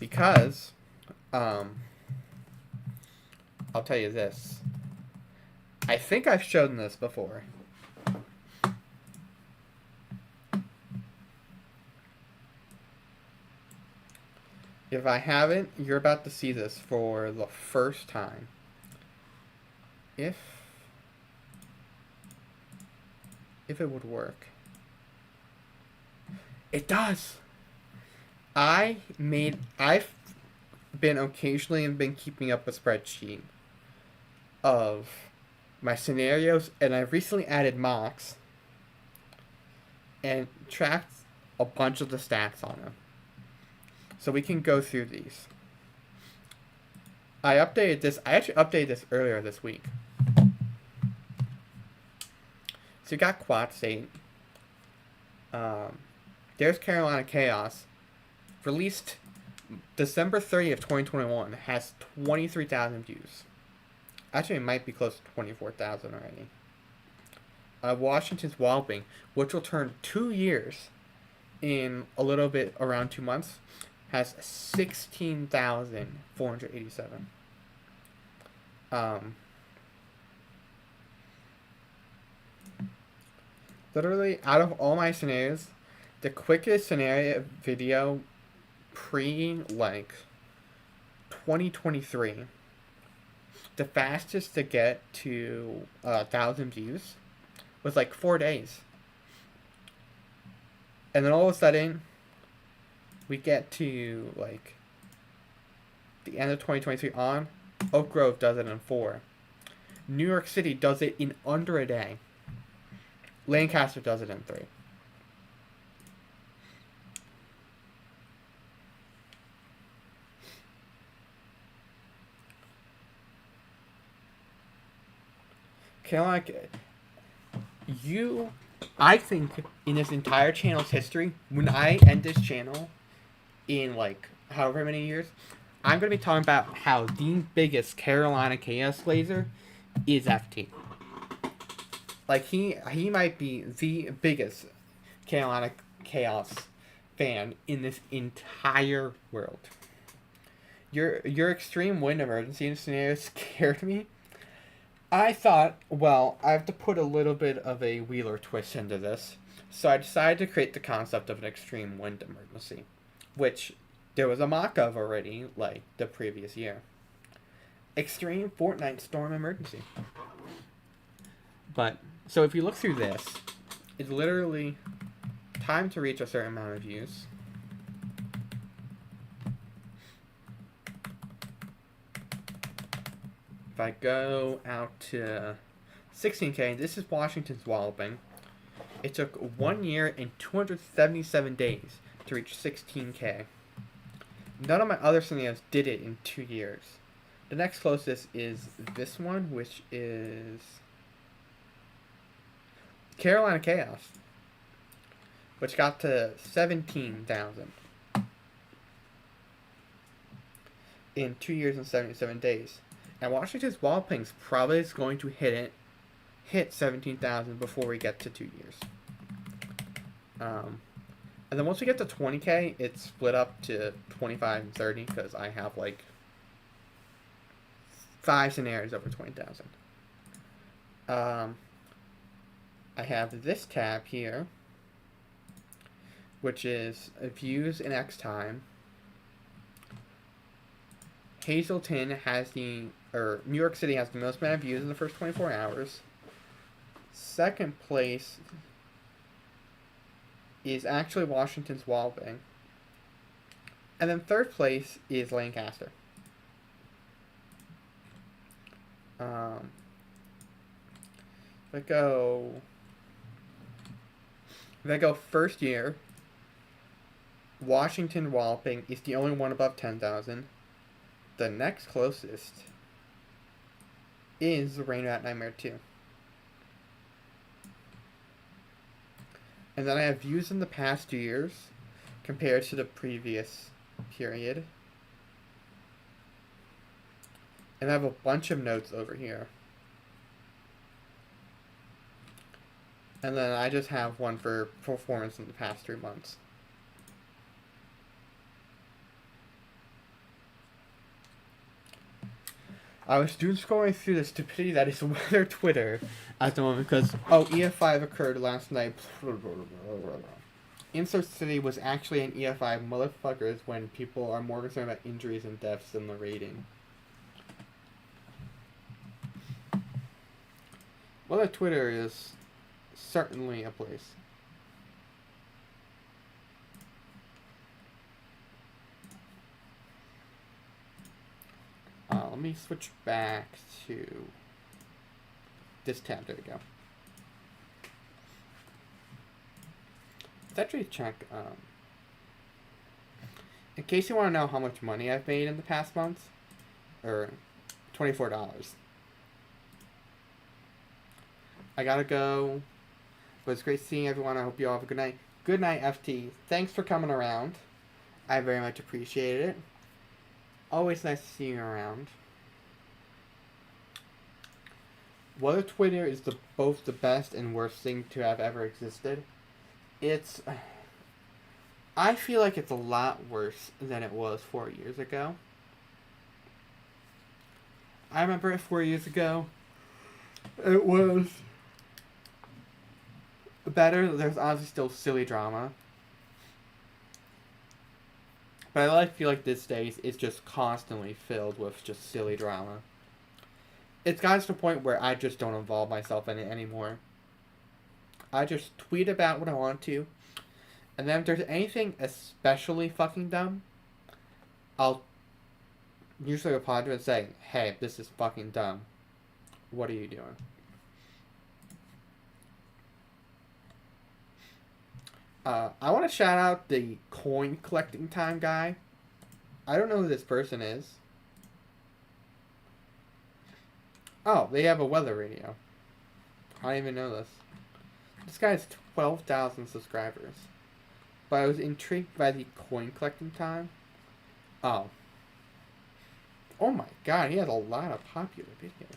Because, I'll tell you this. I think I've shown this before. If I haven't, you're about to see this for the first time. If it would work. It does! I've been occasionally been keeping up a spreadsheet of my scenarios, and I've recently added mocks and tracked a bunch of the stats on them. So we can go through these. I actually updated this earlier this week. So you got Quad State. There's Carolina Chaos. Released December 30th, 2021. Has 23,000 views. Actually, it might be close to 24,000 already. Washington's Wildwing, which will turn 2 years in a little bit around 2 months, has 16,487. Literally, out of all my scenarios, the quickest scenario video pre 2023, the fastest to get to 1,000 views was 4 days. And then all of a sudden, we get to the end of 2023 on. Oak Grove does it in 4. New York City does it in under a day. Lancaster does it in 3. Carolina, I think in this entire channel's history, when I end this channel in however many years, I'm going to be talking about how the biggest Carolina Chaos Laser is FT. He might be the biggest Carolina Chaos fan in this entire world. Your extreme wind emergency scenario scared me. I thought, well, I have to put a little bit of a Wheeler twist into this, so I decided to create the concept of an extreme wind emergency, which there was a mock of already, the previous year. Extreme Fortnite storm emergency. But, so if you look through this, it's literally time to reach a certain amount of views. If I go out to 16K, this is Washington's Walloping. It took 1 year and 277 days to reach 16K. None of my other scenarios did it in 2 years. The next closest is this one, which is Carolina Chaos, which got to 17,000 in 2 years and 77 days. And Washington's Walloping's probably is going to hit 17,000 before we get to 2 years. And then once we get to 20K, it's split up to 25 and 30 because I have 5 scenarios over 20,000. I have this tab here, which is views in X time. Hazleton has New York City has the most amount of views in the first 24 hours. Second place is actually Washington's Walloping. And then third place is Lancaster. If I go first year, Washington Walloping is the only one above 10,000. The next closest is Rain Rat Nightmare 2. And then I have views in the past 2 years compared to the previous period. And I have a bunch of notes over here. And then I just have one for performance in the past 3 months. I was doom scrolling through the stupidity that is Weather Twitter at the moment because, EF5 occurred last night Insert City was actually an EFI motherfuckers when people are more concerned about injuries and deaths than the rating. Well, Twitter is certainly a place. Let me switch back to this tab. There we go. Let's actually check. In case you want to know how much money I've made in the past month, or $24. I gotta go. But it's great seeing everyone. I hope you all have a good night. Good night, FT. Thanks for coming around. I very much appreciate it. Always nice to see you around. Whether Twitter is both the best and worst thing to have ever existed, I feel like it's a lot worse than it was 4 years ago. I remember it 4 years ago. It was better. There's obviously still silly drama. But I feel like these days it's just constantly filled with just silly drama. It's gotten to the point where I just don't involve myself in it anymore. I just tweet about what I want to. And then if there's anything especially fucking dumb, I'll usually reply to it and say, hey, this is fucking dumb. What are you doing? I want to shout out the coin collecting time guy. I don't know who this person is. Oh, they have a weather radio. I didn't even know this. This guy has 12,000 subscribers. But I was intrigued by the coin collecting time. Oh. Oh my god, he has a lot of popular videos.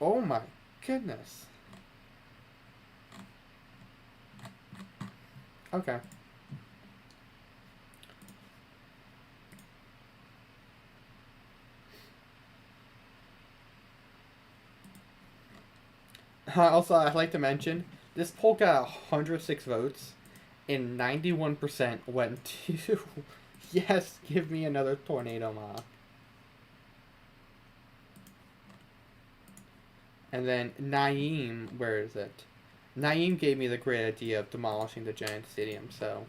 Oh my goodness. Okay. Also, I'd like to mention, this poll got 106 votes, and 91% went to, yes, give me another tornado mock. And then Naeem, where is it? Naeem gave me the great idea of demolishing the Giant Stadium, so,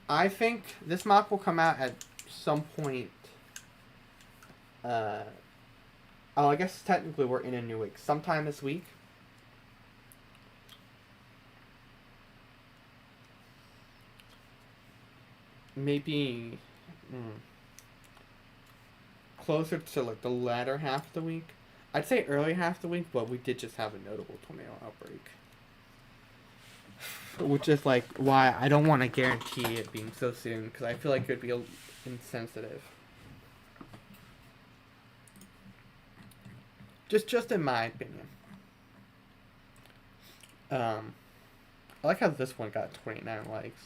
I think this mock will come out at some point, I guess technically we're in a new week. Sometime this week. Maybe closer to like the latter half of the week. I'd say early half of the week, but we did just have a notable tornado outbreak. Which is like why I don't want to guarantee it being so soon, because I feel like it would be insensitive. Just in my opinion. I like how this one got 29 likes.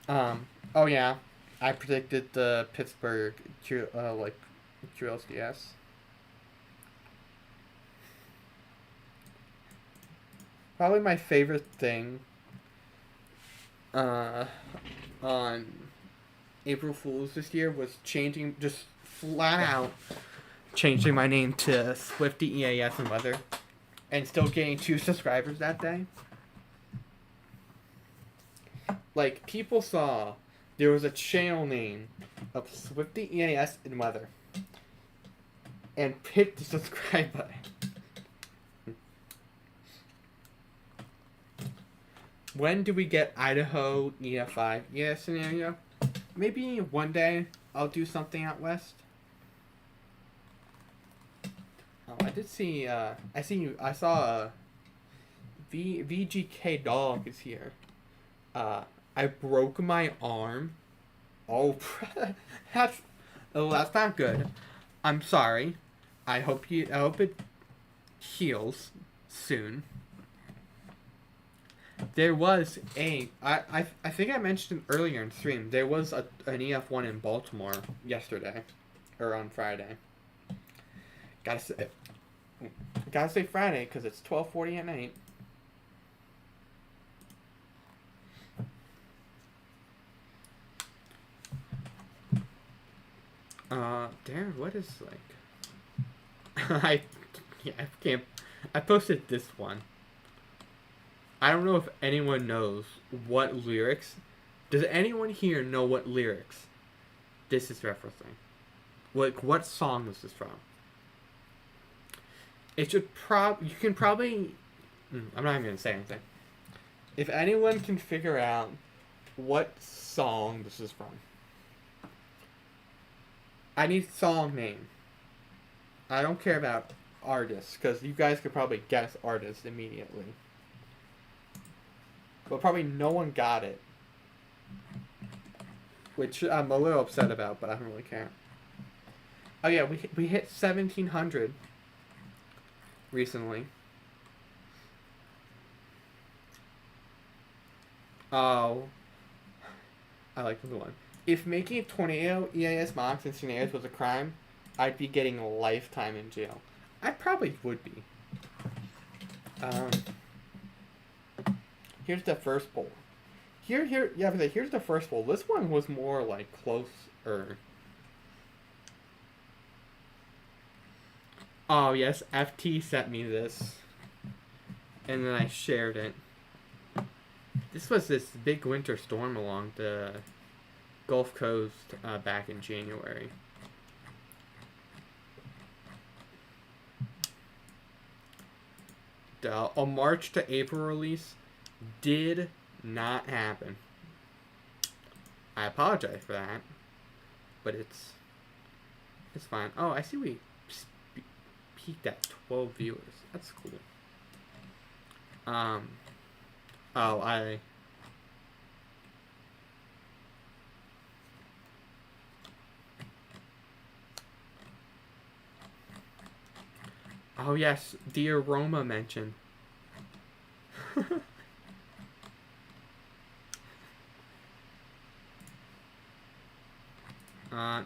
Oh yeah, I predicted the Pittsburgh, Trubisky. Probably my favorite thing on April Fool's this year was just flat out changing my name to Swifty EAS and Weather, and still getting 2 subscribers that day. Like, people saw there was a channel name of Swifty EAS and Weather, and picked the subscribe button. When do we get Idaho EFI scenario? Maybe one day I'll do something out west. Oh, I did see, I saw VGK Dog is here. I broke my arm. Oh, that's not good. I'm sorry. I hope it heals soon. There was I think I mentioned earlier in stream, there was an EF1 in Baltimore yesterday, or on Friday. Gotta say, gotta say Friday, because it's 12:40 at night. Darren, what is, like... I can't... I posted this one. I don't know if anyone knows what lyrics... Does anyone here know what lyrics this is referencing? Like, what song was this from? It should you can probably... I'm not even going to say anything. If anyone can figure out what song this is from. I need song name. I don't care about artists, because you guys could probably guess artists immediately. But probably no one got it. Which I'm a little upset about, but I don't really care. Oh yeah, we hit 1,700 recently. Oh. I like this one. If making tornado EAS mocks and scenarios was a crime, I'd be getting a lifetime in jail. I probably would be. Here's the first poll. Here's the first poll. This one was more like closer. Oh yes, FT sent me this, and then I shared it. This was this big winter storm along the Gulf Coast back in January. A March to April release did not happen. I apologize for that, but it's fine. Oh, I see we peaked at 12 viewers. That's cool. Oh yes, the aroma mention.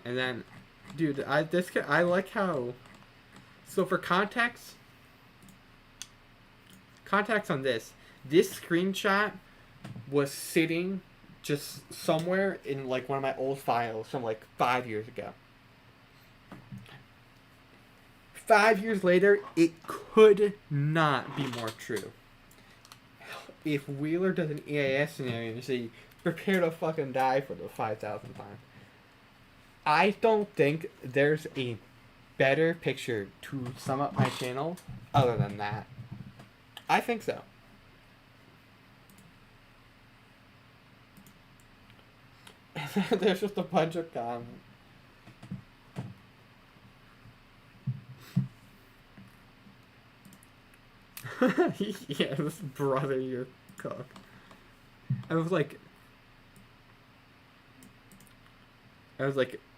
And then, dude, I like how. So for context on this screenshot was sitting just somewhere in like one of my old files from like 5 years ago. 5 years later, it could not be more true. If Wheeler does an EAS scenario and you say, prepare to fucking die for the 5,000th time, I don't think there's a better picture to sum up my channel other than that. I think so. There's just a bunch of comments. Yes, brother, you're cooked. I was like,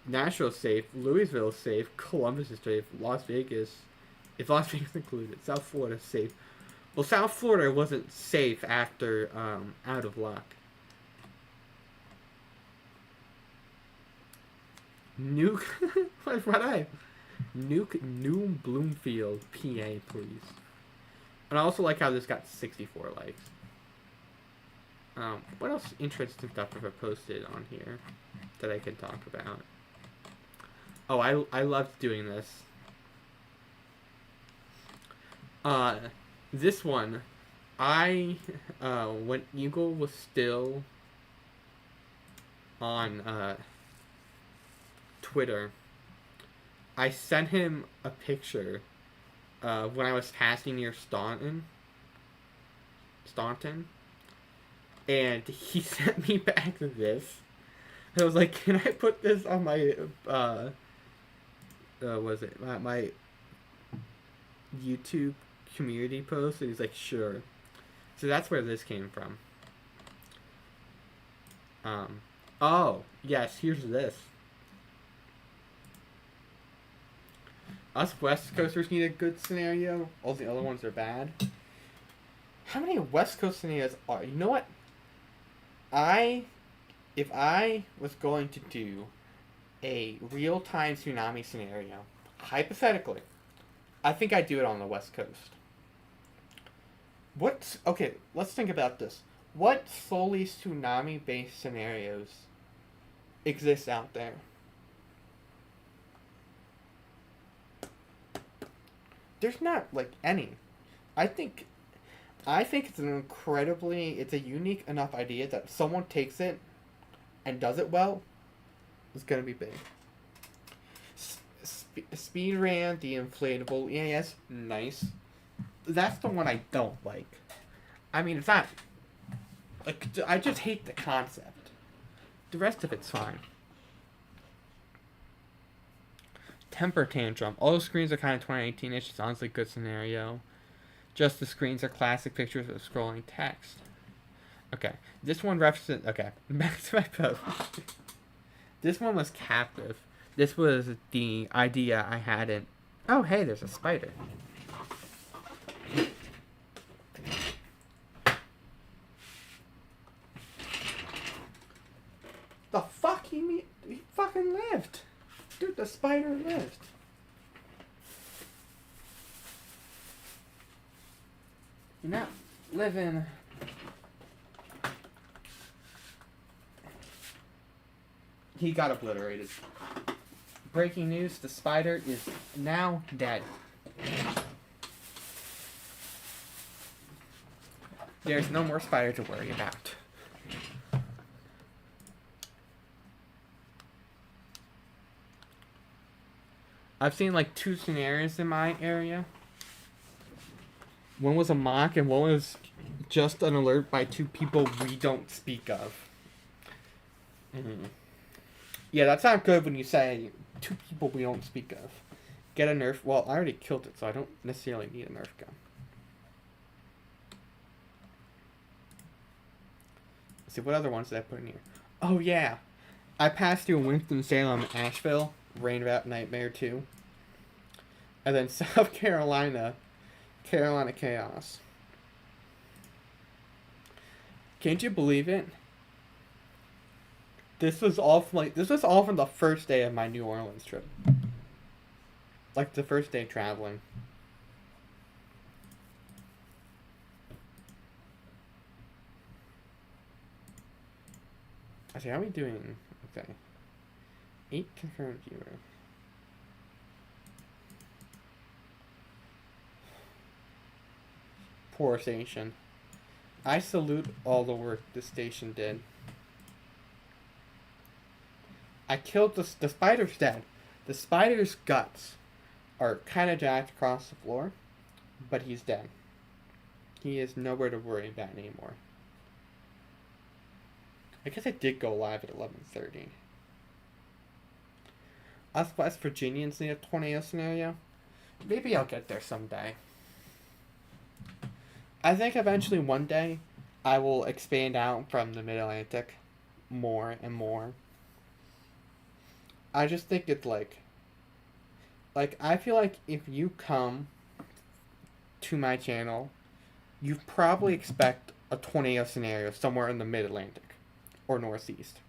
Nashville's safe, Louisville's safe, Columbus is safe, Las Vegas, if Las Vegas included, South Florida's safe. Well, South Florida wasn't safe after Out of Luck. Nuke, Nuke New Bloomfield, PA, please. And I also like how this got 64 likes. What else interesting stuff have I posted on here that I can talk about? Oh, I loved doing this. This one, when Eagle was still on Twitter, I sent him a picture when I was tasking near Staunton, and he sent me back this. I was like, can I put this on my, my YouTube community post? And he's like, sure. So that's where this came from. Oh, yes, here's this. Us West Coasters need a good scenario. All the other ones are bad. How many West Coast scenarios are? You know what? I if I was going to do a real time tsunami scenario, hypothetically, I think I'd do it on the West Coast. What's okay? Let's think about this. What solely tsunami based scenarios exist out there? There's not like any. I think it's a unique enough idea that if someone takes it and does it well, it's gonna be big. Speed Ram, the inflatable EAS, nice. That's the one I don't like. I mean, it's not like I just hate the concept. The rest of it's fine. Temper Tantrum. All the screens are kind of 2018-ish. It's honestly a good scenario. Just the screens are classic pictures of scrolling text. Okay. This one references... Okay. Back to my post. This one was captive. This was the idea I had in... Oh, hey, there's a spider. The fuck? He fucking lived. Dude, the spider lived. You're not living. He got obliterated. Breaking news, the spider is now dead. There's no more spider to worry about. I've seen like 2 scenarios in my area. One was a mock and one was just an alert by 2 people we don't speak of. Mm-hmm. Yeah, that's not good when you say 2 people we don't speak of. Get a Nerf. Well, I already killed it, so I don't necessarily need a Nerf gun. Let's see, what other ones did I put in here? Oh, yeah. I passed through Winston-Salem, Asheville, Rainbow Nightmare 2. And then South Carolina, Carolina Chaos. Can't you believe it? This was all from the first day of my New Orleans trip. Like the first day traveling. I see, how are we doing? Okay. 8 confirmed viewers. Poor station. I salute all the work the station did. I killed the spider's dead. The spider's guts are kind of jacked across the floor, but he's dead. He is nowhere to worry about anymore. I guess I did go live at 11:30. Us West Virginians need a tornado scenario. Maybe I'll get there someday. I think eventually one day I will expand out from the Mid-Atlantic more and more. I just think it's like I feel like if you come to my channel, you probably expect a tornado scenario somewhere in the Mid-Atlantic or Northeast.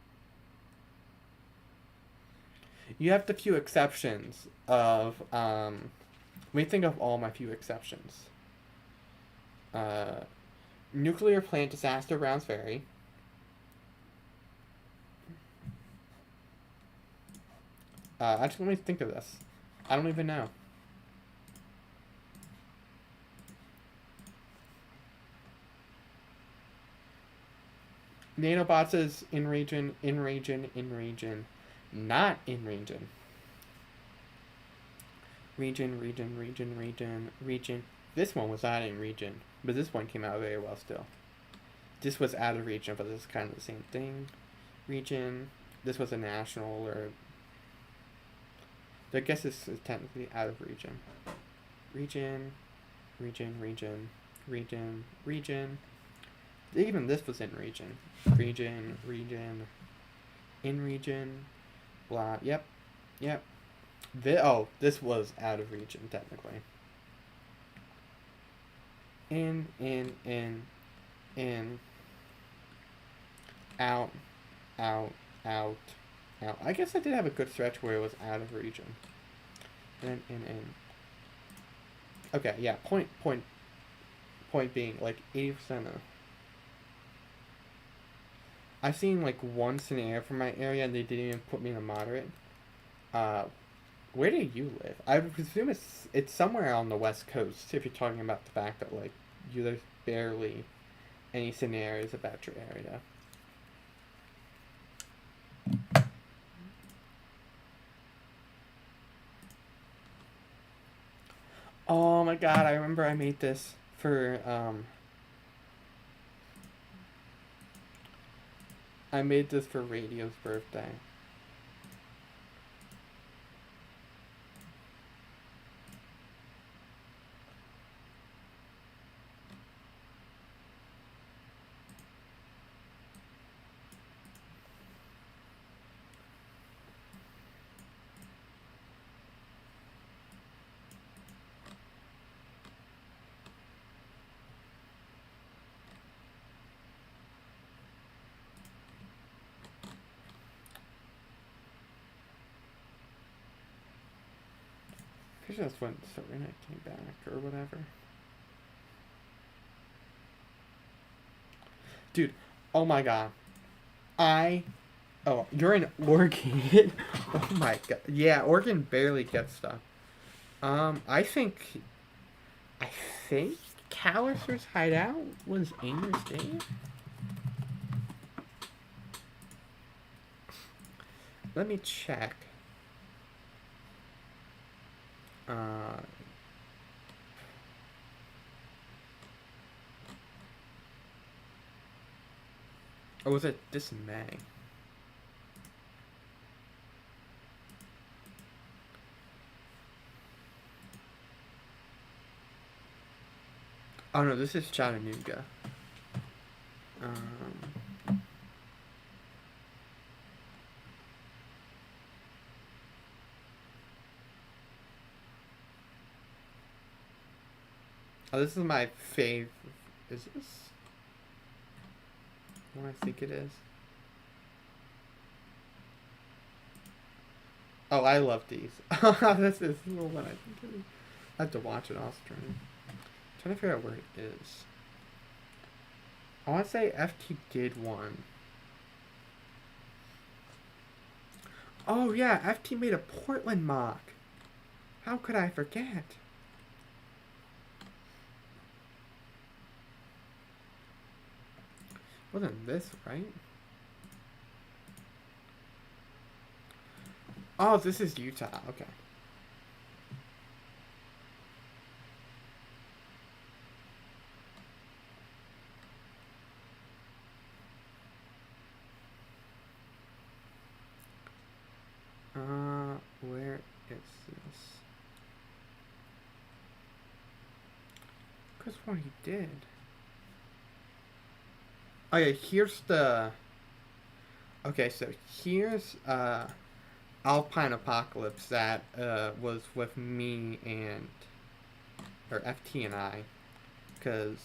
You have the few exceptions of, let me think of all my few exceptions. Nuclear plant disaster, Browns Ferry. Actually, let me think of this. I don't even know. Nanobots is in region, not in region. Region. This one was not in region, but this one came out very well still. This was out of region, but this is kind of the same thing. Region. This was a national alert. I guess this is technically out of region. Region. Even this was in region. In region. Blah. Yep. This was out of region, technically. in, out, out, out, out. I guess I did have a good stretch where it was out of region. In. Okay, yeah, point being, like, 80% of... I've seen, like, one scenario from my area, and they didn't even put me in a moderate. Where do you live? I presume it's somewhere on the west coast, if you're talking about the fact that, like, there's barely any scenarios about your area. Oh my god, I remember I made this for, I made this for Radio's birthday. I think that's when Serena came back or whatever. Dude, oh my god. Oh, you're in Oregon. Oh my god. Yeah, Oregon barely gets stuff. I think Callister's hideout was in your state. Let me check. Or was it this May? Oh no, this is Chattanooga. Oh, this is my fave. Is this what I think it is? Oh, I love these. This is the one I think it is. I have to watch it off stream. Trying to figure out where it is. I want to say FT did one. Oh yeah, FT made a Portland mock. How could I forget? Wasn't this right? Oh, this is Utah. Okay. Where is this? Because what he did. Oh yeah, here's the... Okay, so here's Alpine Apocalypse that was with me and... Or FT and I. Because...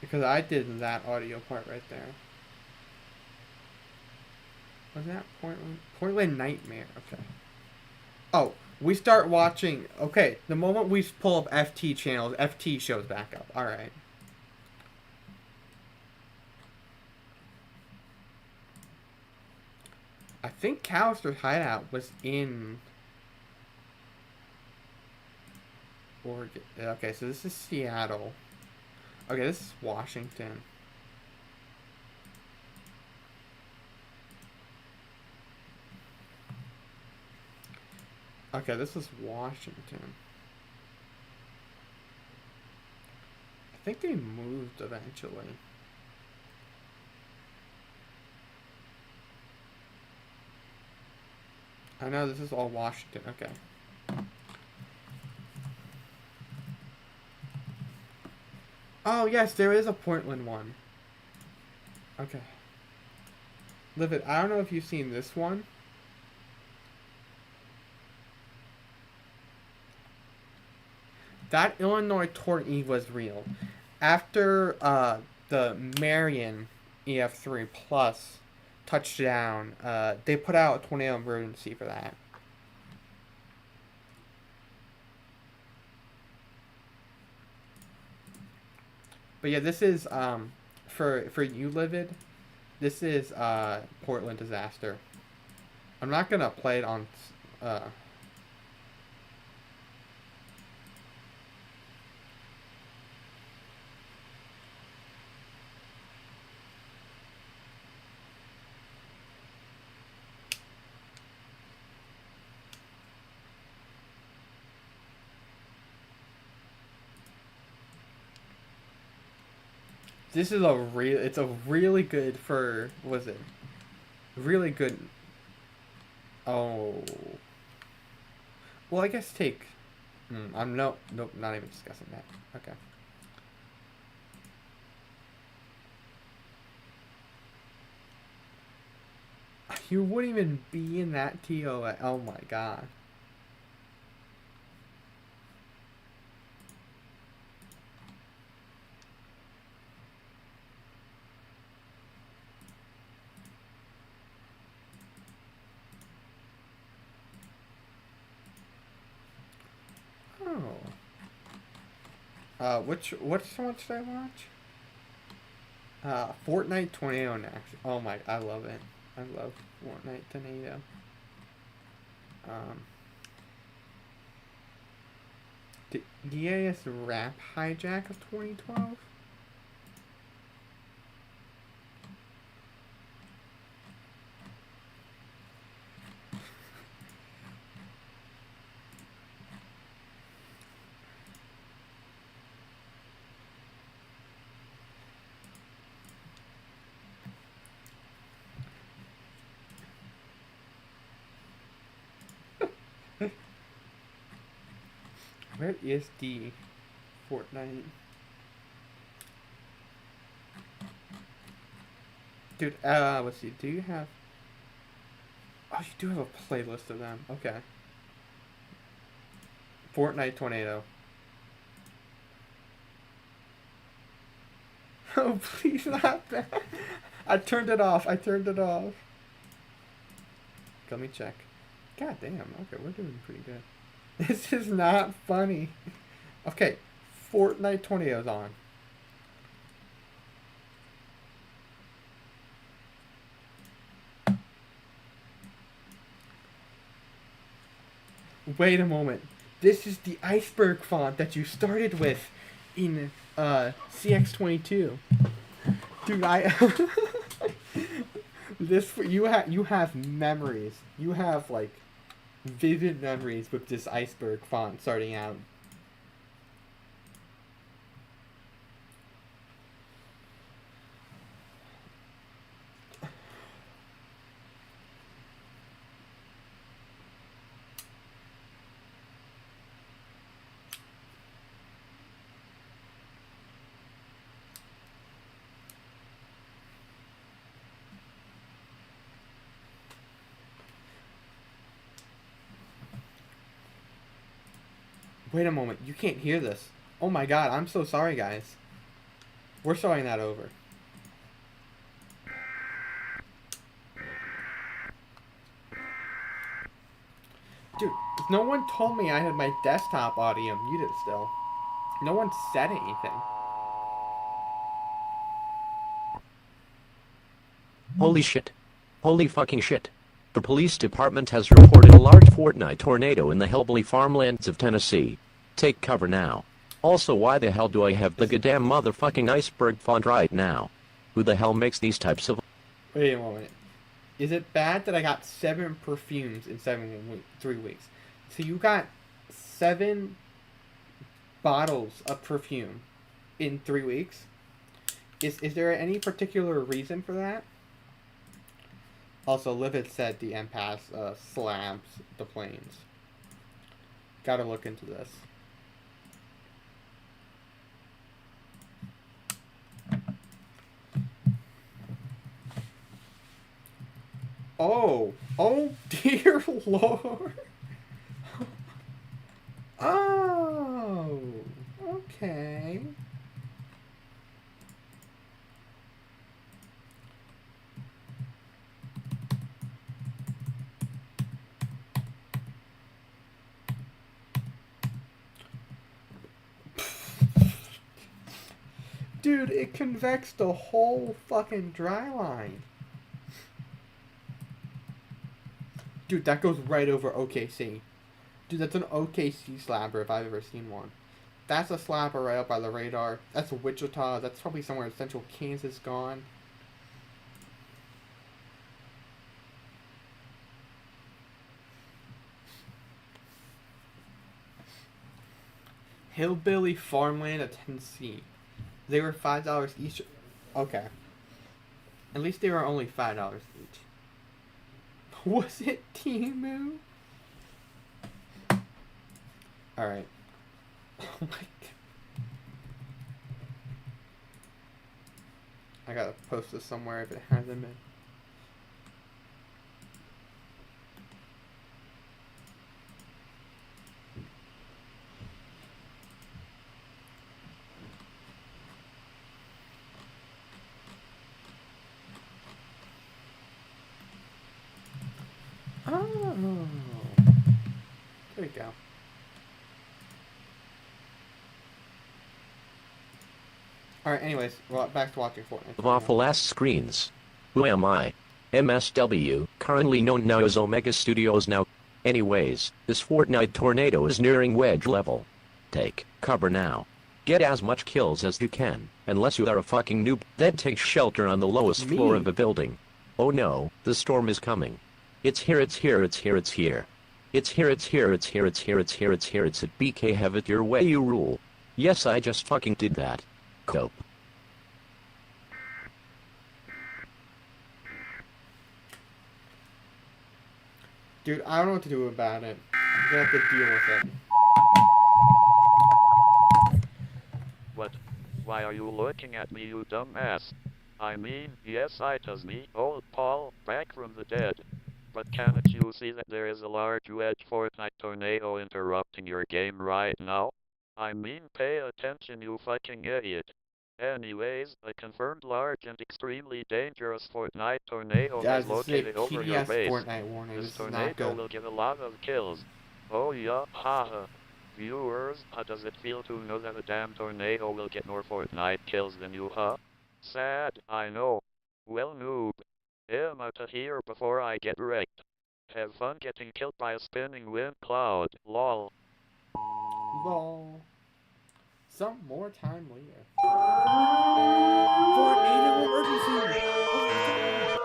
Because I did that audio part right there. Was that Portland? Portland Nightmare. Okay. Oh, we start watching. Okay, the moment we pull up FT channels, FT shows back up. Alright. I think Callister's hideout was in Oregon. Okay, so this is Seattle. Okay, this is Washington. Okay, this is Washington. I think they moved eventually. I know this is all Washington. Okay. Oh, yes, there is a Portland one. Okay. Livid, I don't know if you've seen this one. That Illinois tornado was real. After the Marion EF3 Plus touchdown, they put out a tornado emergency for that. But yeah, this is for you, Livid. This is Portland disaster. I'm not gonna play it on. This is a real. It's a really good for. Was it? Really good. Oh. Well, I guess take. I'm nope, not even discussing that. Okay. You wouldn't even be in that TOA. Oh my god. Which one should I watch? Fortnite Tornado next. Oh my, I love it. I love Fortnite Tornado. DAS Rap Hijack of 2012? Where is the Fortnite? Dude, let's see. Do you have... Oh, you do have a playlist of them. Okay. Fortnite Tornado. Oh, please not that. I turned it off. Let me check. God damn. Okay, we're doing pretty good. This is not funny. Okay, Fortnite Tornado's on. Wait a moment. This is the iceberg font that you started with in CX22. Dude, you have memories. You have like vivid memories with this iceberg font starting out. Wait a moment, you can't hear this. Oh my god, I'm so sorry, guys. We're starting that over. Dude, no one told me I had my desktop audio muted still. No one said anything. Holy shit. Holy fucking shit. The police department has reported a large Fortnite tornado in the hillbilly farmlands of Tennessee. Take cover now. Also, why the hell do I have the goddamn motherfucking iceberg font right now? Who the hell makes these types of... Wait a moment. Is it bad that I got 7 perfumes in 3 weeks? So you got 7 bottles of perfume in 3 weeks? Is there any particular reason for that? Also, Livid said the empath slabs the planes. Gotta look into this. Oh dear Lord. Oh, okay. Dude, it convexed the whole fucking dry line. Dude, that goes right over OKC. Dude, that's an OKC slapper if I've ever seen one. That's a slapper right up by the radar. That's Wichita. That's probably somewhere in central Kansas gone. Hillbilly Farmland of Tennessee. They were $5 each. Okay. At least they were only $5 each. Was it Timu? Alright. Oh my god. I gotta post this somewhere if it hasn't been. Oh. There we go. Alright, anyways, well, back to watching Fortnite. Of awful ass screens. Who am I? MSW, currently known now as Omega Studios now. Anyways, this Fortnite tornado is nearing wedge level. Take cover now. Get as much kills as you can, unless you are a fucking noob, then take shelter on the lowest floor of a building. Oh no, the storm is coming. It's here, it's here, it's here, it's here. It's here, it's here, it's here, it's here, it's here, it's here, it's at BK, have it your way, you rule. Yes, I just fucking did that. Cope. Dude, I don't know what to do about it. I'm gonna have to deal with it. What? Why are you looking at me, you dumbass? I mean, yes, it is me, old Paul, back from the dead. But can't you see that there is a large wedge Fortnite tornado interrupting your game right now? I mean, pay attention, you fucking idiot. Anyways, a confirmed large and extremely dangerous Fortnite tornado Guys, is this is a located over your PDS base. Fortnite warning. This This is not tornado good. will give a lot of kills. Oh yeah, haha. Viewers, how does it feel to know that a damn tornado will get more Fortnite kills than you, huh? Sad, I know. Well, noob. I'm out of here before I get wrecked. Have fun getting killed by a spinning wind cloud, lol. Lol. Some more time later. Tornado emergency!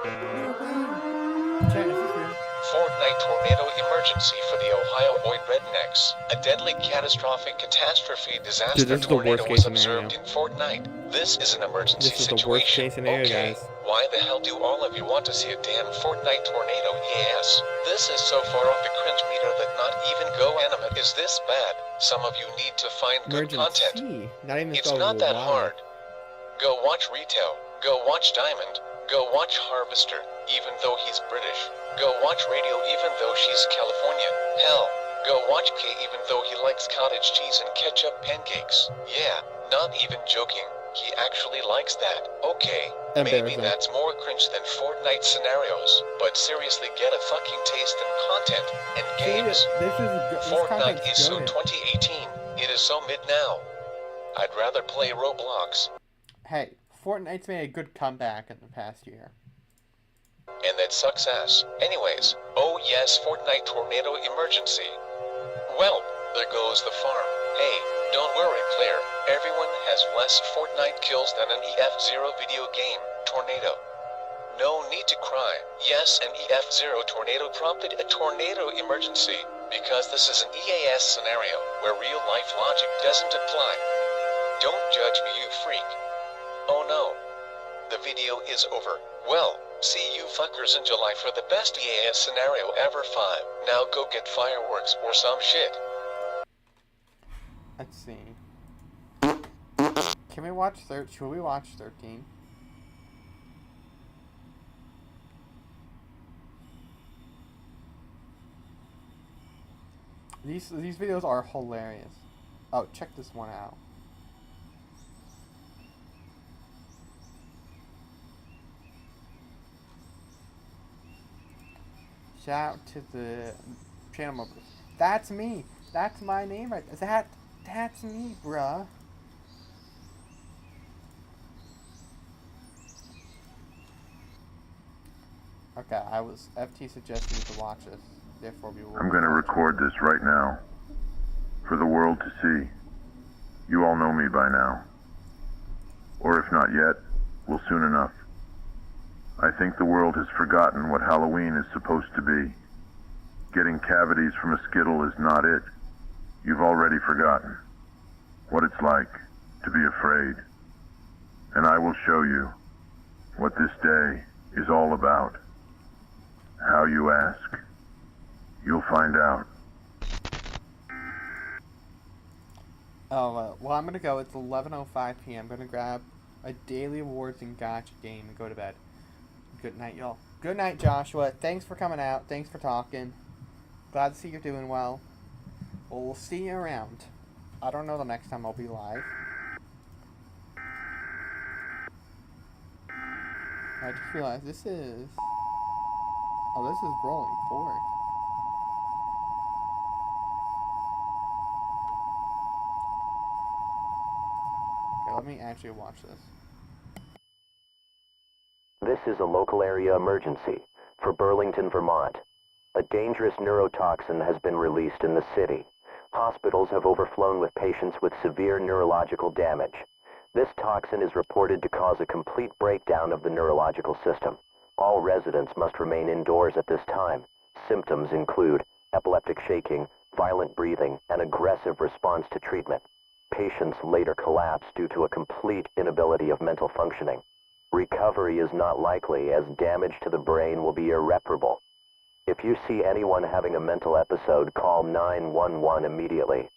No way! Chat, is this real? Fortnite tornado emergency for the Ohioid rednecks. A deadly catastrophic catastrophe disaster Dude, this is the tornado worst was case scenario. observed in Fortnite. This is an emergency This is the situation. worst case scenario, okay, guys. why the hell do all of you want to see a damn Fortnite tornado? Yes. This is so far off the cringe meter that not even Go Animate is this bad. Some of you need to find good content. Emergency. Not even It's spelled not that Y. hard. Go watch Retail. Go watch Diamond. Go watch Harvester, even though he's British. Go watch Radio even though she's Californian. Hell, go watch Kay even though he likes cottage cheese and ketchup pancakes. Yeah, not even joking. He actually likes that. Okay, maybe Embarrassing. that's more cringe than Fortnite scenarios, but seriously get a fucking taste in content and games. This is this Fortnite content's is so good. 2018. It is so mid now. I'd rather play Roblox. Hey, Fortnite's made a good comeback in the past year. And that sucks ass. Anyways, oh yes, Fortnite tornado emergency. Well, there goes the farm. Hey, don't worry, player. Everyone has less Fortnite kills than an EF0 video game, tornado. No need to cry. Yes, an EF0 tornado prompted a tornado emergency, because this is an EAS scenario where real life logic doesn't apply. Don't judge me, you freak. Oh no. The video is over. Well, see you fuckers in July for the best EAS scenario ever. 5. Now go get fireworks or some shit. Let's see. Can we watch should we watch 13? These videos are hilarious. Oh, check this one out. Shout out to the channel members. That's me. That's my name right there. That's me, bruh. Okay, FT suggested me to watch this. Therefore, we will. I'm gonna record this right now. For the world to see. You all know me by now. Or if not yet, will soon enough. I think the world has forgotten what Halloween is supposed to be. Getting cavities from a Skittle is not it. You've already forgotten what it's like to be afraid. And I will show you what this day is all about. How, you ask? You'll find out. Oh, well, I'm gonna go. It's 11:05 p.m. I'm gonna grab a daily awards and gotcha game and go to bed. Good night, y'all. Good night, Joshua. Thanks for coming out. Thanks for talking. Glad to see you're doing well. Well, we'll see you around. I don't know the next time I'll be live. I just realized this is... Oh, this is rolling forward. Okay, let me actually watch this. This is a local area emergency for Burlington, Vermont. A dangerous neurotoxin has been released in the city. Hospitals have overflown with patients with severe neurological damage. This toxin is reported to cause a complete breakdown of the neurological system. All residents must remain indoors at this time. Symptoms include epileptic shaking, violent breathing, and aggressive response to treatment. Patients later collapse due to a complete inability of mental functioning. Recovery is not likely as damage to the brain will be irreparable. If you see anyone having a mental episode, call 911 immediately.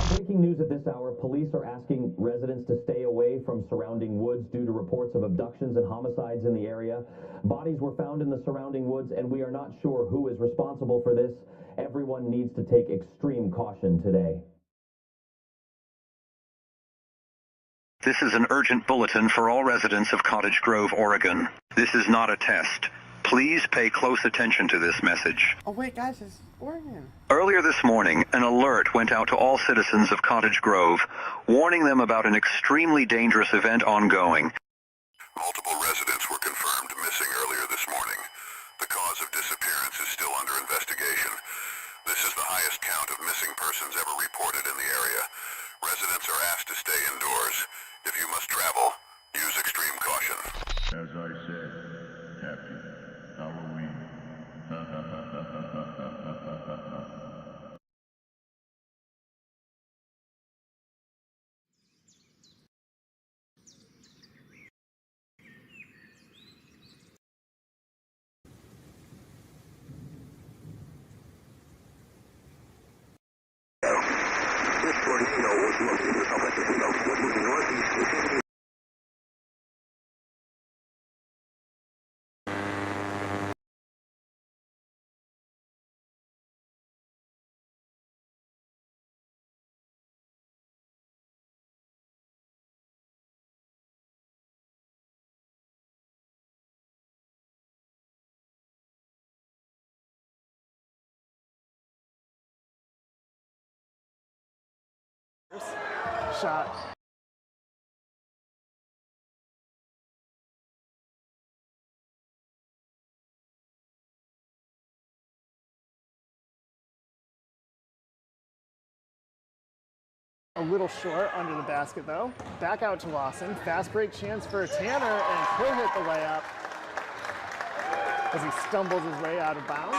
Breaking news at this hour, police are asking residents to stay away from surrounding woods due to reports of abductions and homicides in the area. Bodies were found in the surrounding woods, and we are not sure who is responsible for this. Everyone needs to take extreme caution today. This is an urgent bulletin for all residents of Cottage Grove, Oregon. This is not a test. Please pay close attention to this message. Oh wait, guys, it's Oregon. Earlier this morning, an alert went out to all citizens of Cottage Grove, warning them about an extremely dangerous event ongoing. Multiple residents were confirmed missing earlier this morning. The cause of disappearance is still under investigation. This is the highest count of missing persons ever reported in the area. Residents are asked to stay indoors. If you must travel, use extreme caution. As I said, Happy Halloween. Shot. A little short under the basket though. Back out to Lawson. Fast break chance for Tanner, and he'll hit the layup as he stumbles his way out of bounds.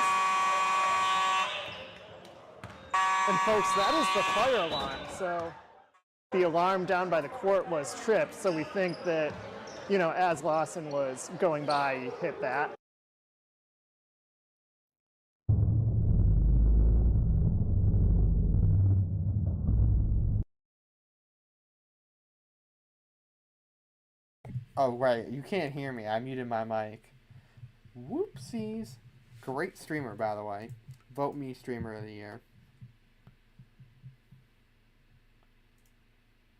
And folks, that is the fire alarm. So the alarm down by the court was tripped. So we think that, you know, as Lawson was going by, he hit that. Oh, right. You can't hear me. I muted my mic. Whoopsies. Great streamer, by the way. Vote me streamer of the year.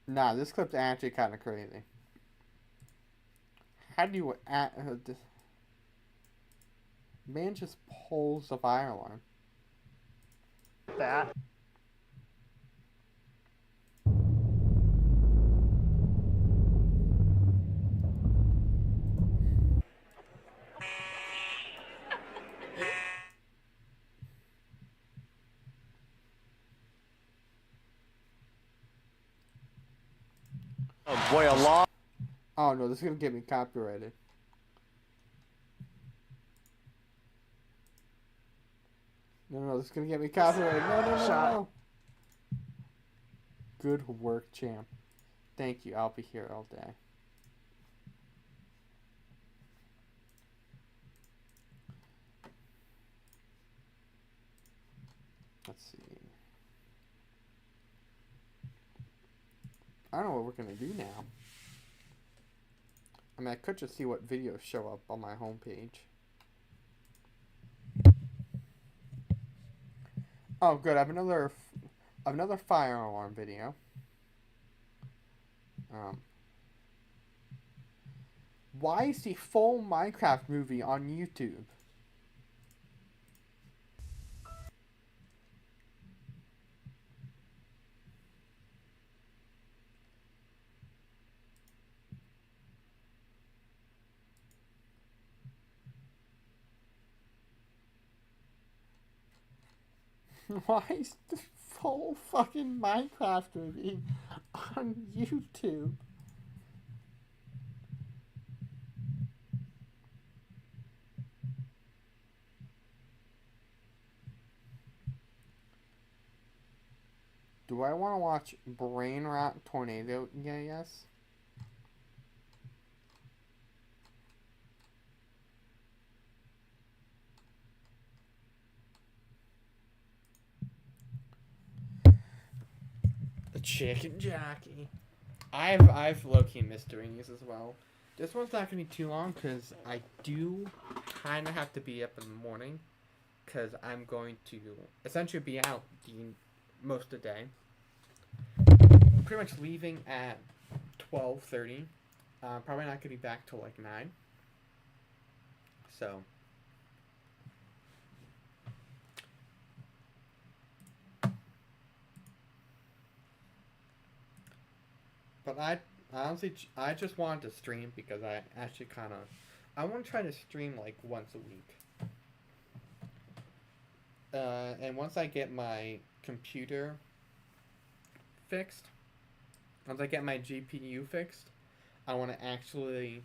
Nah, this clip's actually kind of crazy. How do you... man just pulls the fire alarm. That. Oh boy, a lot. Oh no, this is gonna get me copyrighted. No, this is gonna get me copyrighted. No. Good work, champ. Thank you. I'll be here all day. Let's see. I don't know what we're gonna do now. I mean, I could just see what videos show up on my homepage. Oh, good. I have another fire alarm video. Why is the full Minecraft movie on YouTube? Why is the full fucking Minecraft movie on YouTube? Do I want to watch Brain Rot Tornado? Yeah, yes. The Chicken Jockey. I've low-key missed doing these as well. This one's not gonna be too long because I do kind of have to be up in the morning because I'm going to essentially be out most of the day. I'm pretty much leaving at 12:30. Probably not gonna be back till like 9. So. But I honestly, I just wanted to stream because I actually I want to try to stream like once a week. And once I get my computer fixed, once I get my GPU fixed, I want to actually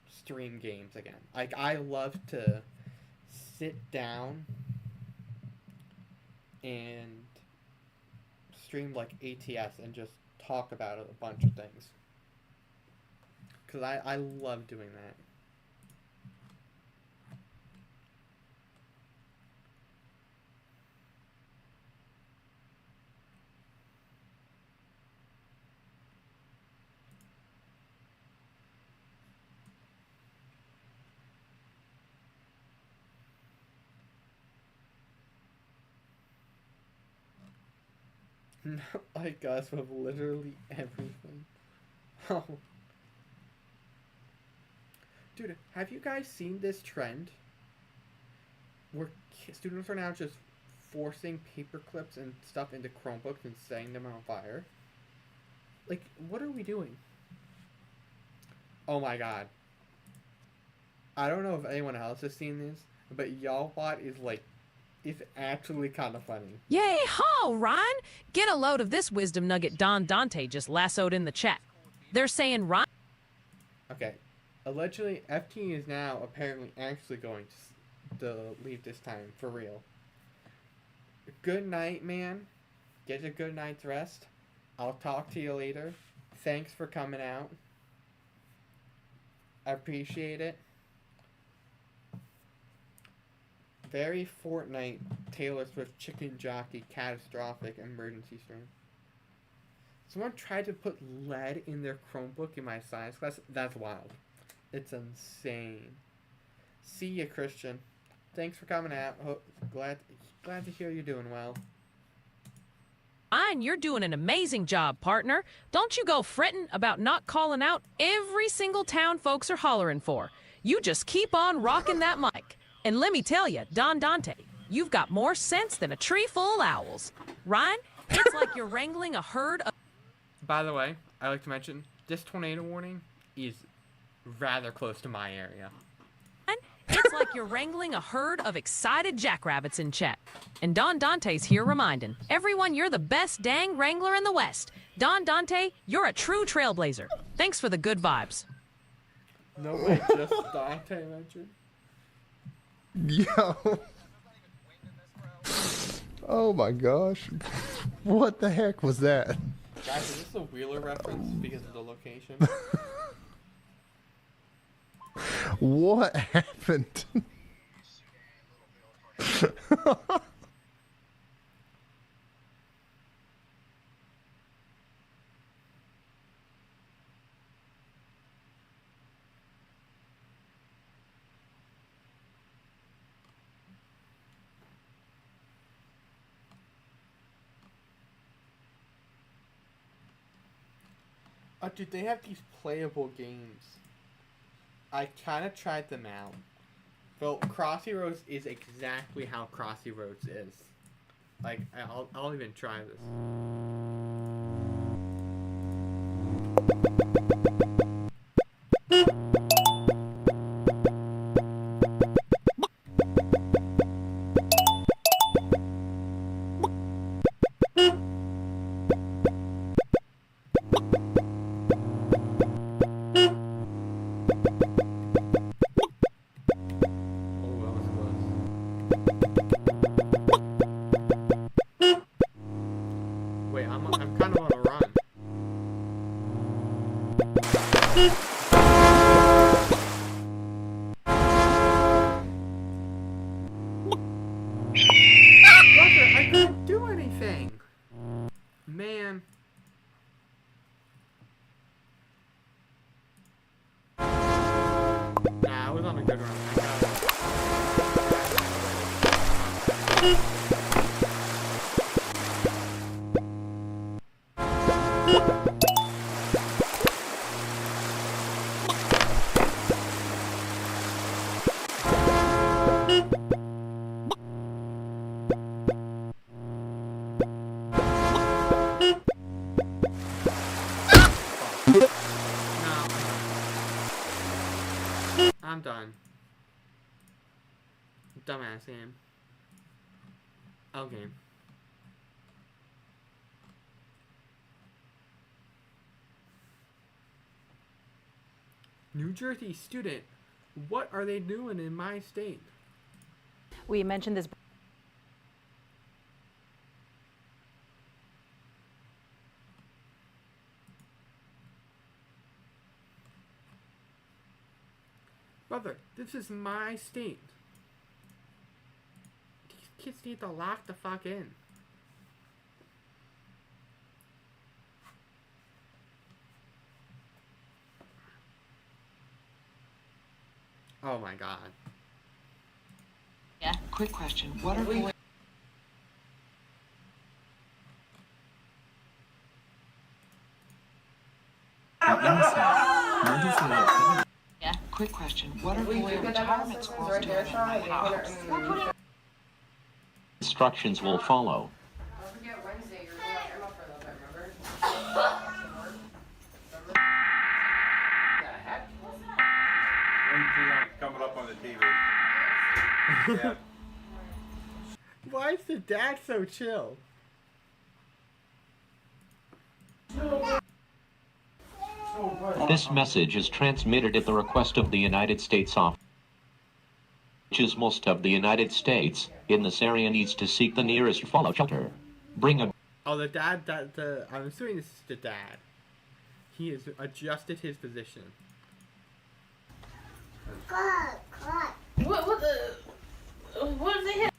stream games again. Like, I love to sit down and stream like ATS and just talk about a bunch of things. Because I love doing that. Not like us with literally everything. Oh. Dude, have you guys seen this trend? Where students are now just forcing paper clips and stuff into Chromebooks and setting them on fire? Like, what are we doing? Oh my god. I don't know if anyone else has seen this, but YALLBot is like, it's actually kind of funny. Yay, ho, Ryan! Get a load of this wisdom nugget Don Dante just lassoed in the chat. They're saying Ryan... Okay. Allegedly, FT is now apparently actually going to leave this time, for real. Good night, man. Get a good night's rest. I'll talk to you later. Thanks for coming out. I appreciate it. Very Fortnite Taylor Swift Chicken Jockey catastrophic emergency stream. Someone tried to put lead in their Chromebook in my science class. That's wild. It's insane. See ya, Christian. Thanks for coming out. Glad to hear you're doing well. Fine, you're doing an amazing job, partner. Don't you go fretting about not calling out every single town folks are hollering for. You just keep on rocking that mic. And let me tell you, Don Dante, you've got more sense than a tree full of owls. Ryan, it's like you're wrangling a herd of... By the way, I'd like to mention, this tornado warning is rather close to my area. It's like you're wrangling a herd of excited jackrabbits in chat. And Don Dante's here reminding everyone you're the best dang wrangler in the West. Don Dante, you're a true trailblazer. Thanks for the good vibes. No way, just Dante mentioned. Yo. Oh my gosh. What the heck was that? Guys, is this a Wheeler reference because of the location? What happened? Oh, dude, they have these playable games. I kind of tried them out. Well, Crossy Roads is exactly how Crossy Roads is. Like, I'll even try this. Wait, I'm kind of on a run. Brother, I couldn't do anything. Man. Nah, I was on a good run. I got it. I'm done. Dumbass game. Okay. New Jersey student, what are they doing in my state? We mentioned this. Brother, this is my state. These kids need to lock the fuck in. Oh my god. Yeah. Quick question. What are we... Yeah. Quick question. What are Boyle retirement schools doing in my house? Instructions will follow. Coming up on the TV. Yeah. Why is the dad so chill? This message is transmitted at the request of the United States Office, which is most of the United States in this area needs to seek the nearest fallout shelter. Bring a... Oh, the dad, I'm assuming this is the dad. He has adjusted his position. What the? What did they hit?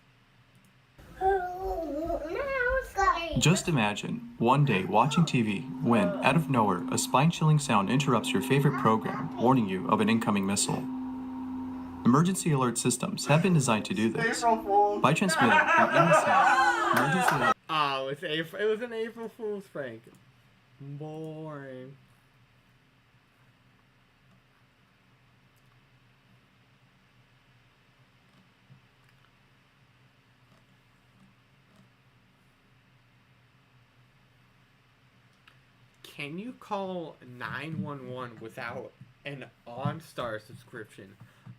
Just imagine one day watching TV when, out of nowhere, a spine-chilling sound interrupts your favorite program, warning you of an incoming missile. Emergency alert systems have been designed to do this. By transmitting an innocent emergency alert. Oh, it was an April Fool's prank. Boring. Can you call 911 without an OnStar subscription?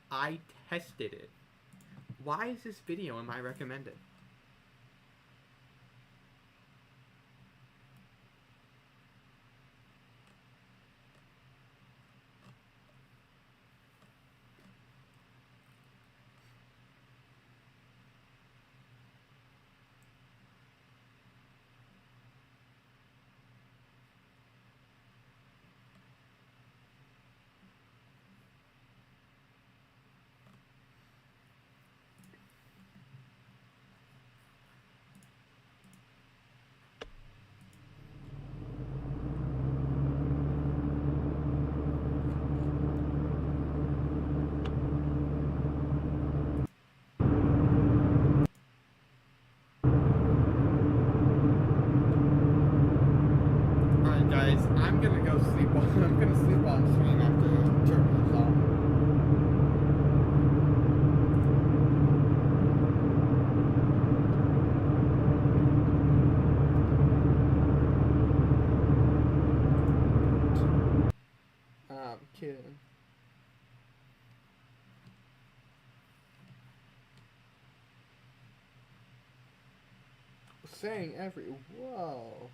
I tested it. Why is this video in my recommended? I'm gonna go sleep on. I'm gonna sleep on stream after turning this off. I'm kidding. Saying every whoa.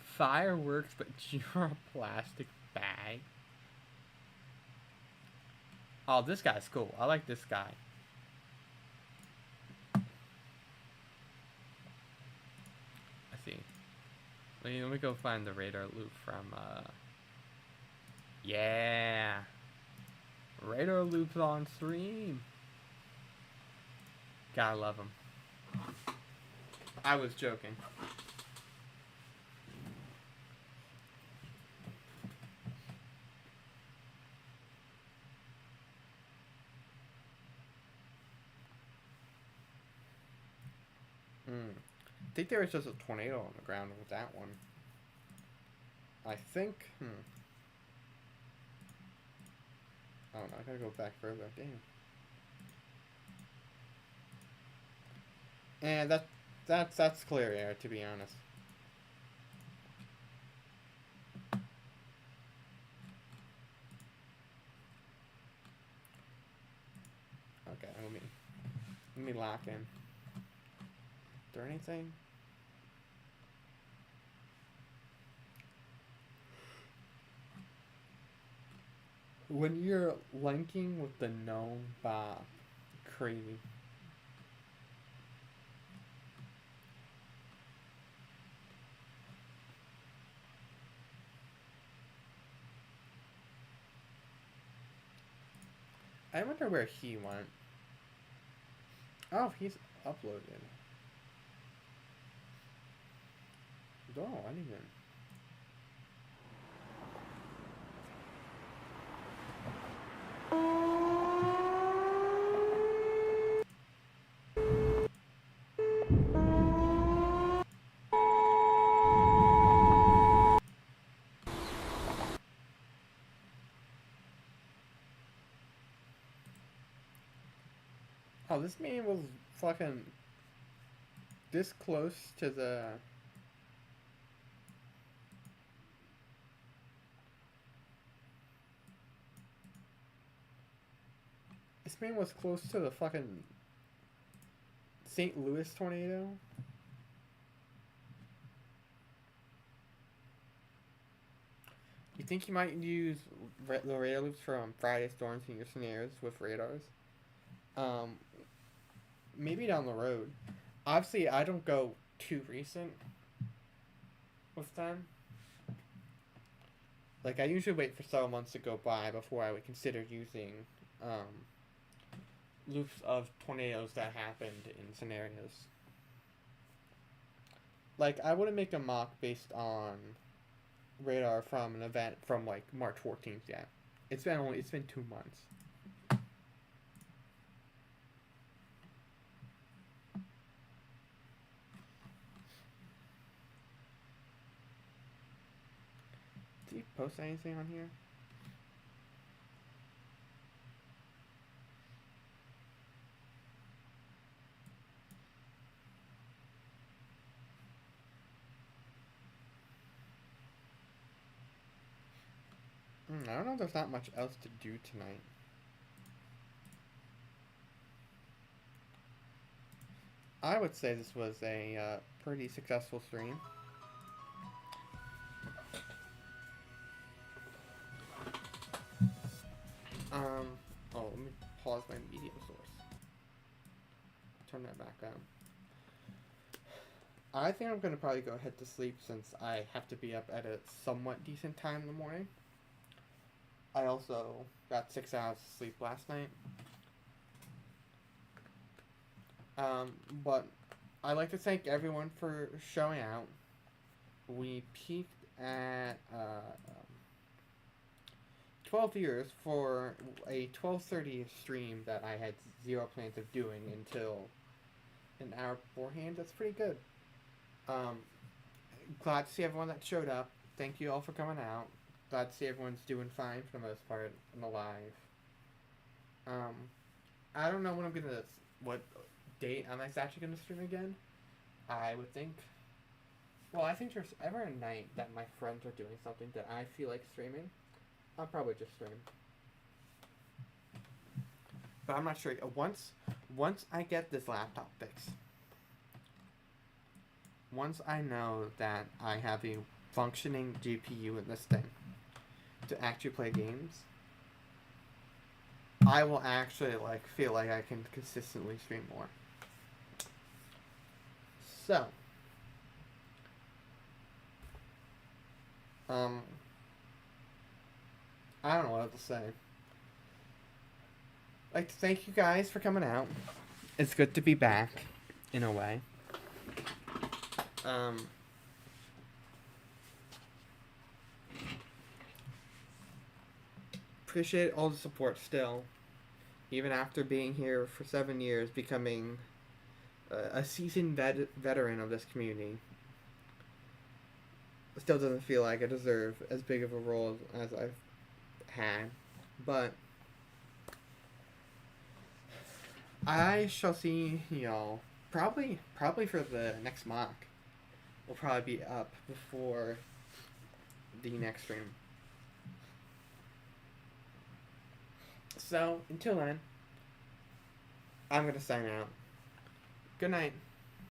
Fireworks, but you're a plastic bag. Oh, this guy's cool. I like this guy. I see. Let me go find the radar loop from, yeah. Radar loops on stream. Gotta love him. I was joking. I think there was just a tornado on the ground with that one. I think, I don't know, I gotta go back further. Damn. And that's clear air, to be honest. Okay, let me lock in. Is there anything? When you're linking with the gnome Bob, crazy. I wonder where he went. Oh, he's uploaded. Oh, I didn't even. Oh, this man was fucking this close to the... This man was close to the fucking St. Louis tornado. You think you might use the radar loops from Friday Storms in your scenarios with radars? Maybe down the road. Obviously, I don't go too recent with them. Like, I usually wait for several months to go by before I would consider using loops of tornadoes that happened in scenarios. Like, I wouldn't make a mock based on radar from an event from, like, March 14th yet. It's been 2 months. Did you post anything on here? I don't know if there's not much else to do tonight. I would say this was a pretty successful stream. Oh, let me pause my media source. Turn that back on. I think I'm gonna probably go head to sleep since I have to be up at a somewhat decent time in the morning. I also got 6 hours of sleep last night. But I'd like to thank everyone for showing out. We peaked at 12 viewers for a 12:30 stream that I had zero plans of doing until an hour beforehand. That's pretty good. Glad to see everyone that showed up. Thank you all for coming out. Glad to see everyone's doing fine for the most part in the live. I don't know what date I'm actually gonna stream again. I would think. Well, I think there's ever a night that my friends are doing something that I feel like streaming. I'll probably just stream. But I'm not sure. Once I get this laptop fixed, once I know that I have a functioning GPU in this thing to actually play games, I will actually feel like I can consistently stream more. So, I don't know what to say. I'd like to thank you guys for coming out. It's good to be back, in a way. Appreciate all the support still. Even after being here for 7 years, becoming a seasoned veteran of this community. It still doesn't feel like I deserve as big of a role as I've had. But I shall see y'all probably for the next mock. We'll probably be up before the next stream. So, until then, I'm going to sign out. Good night.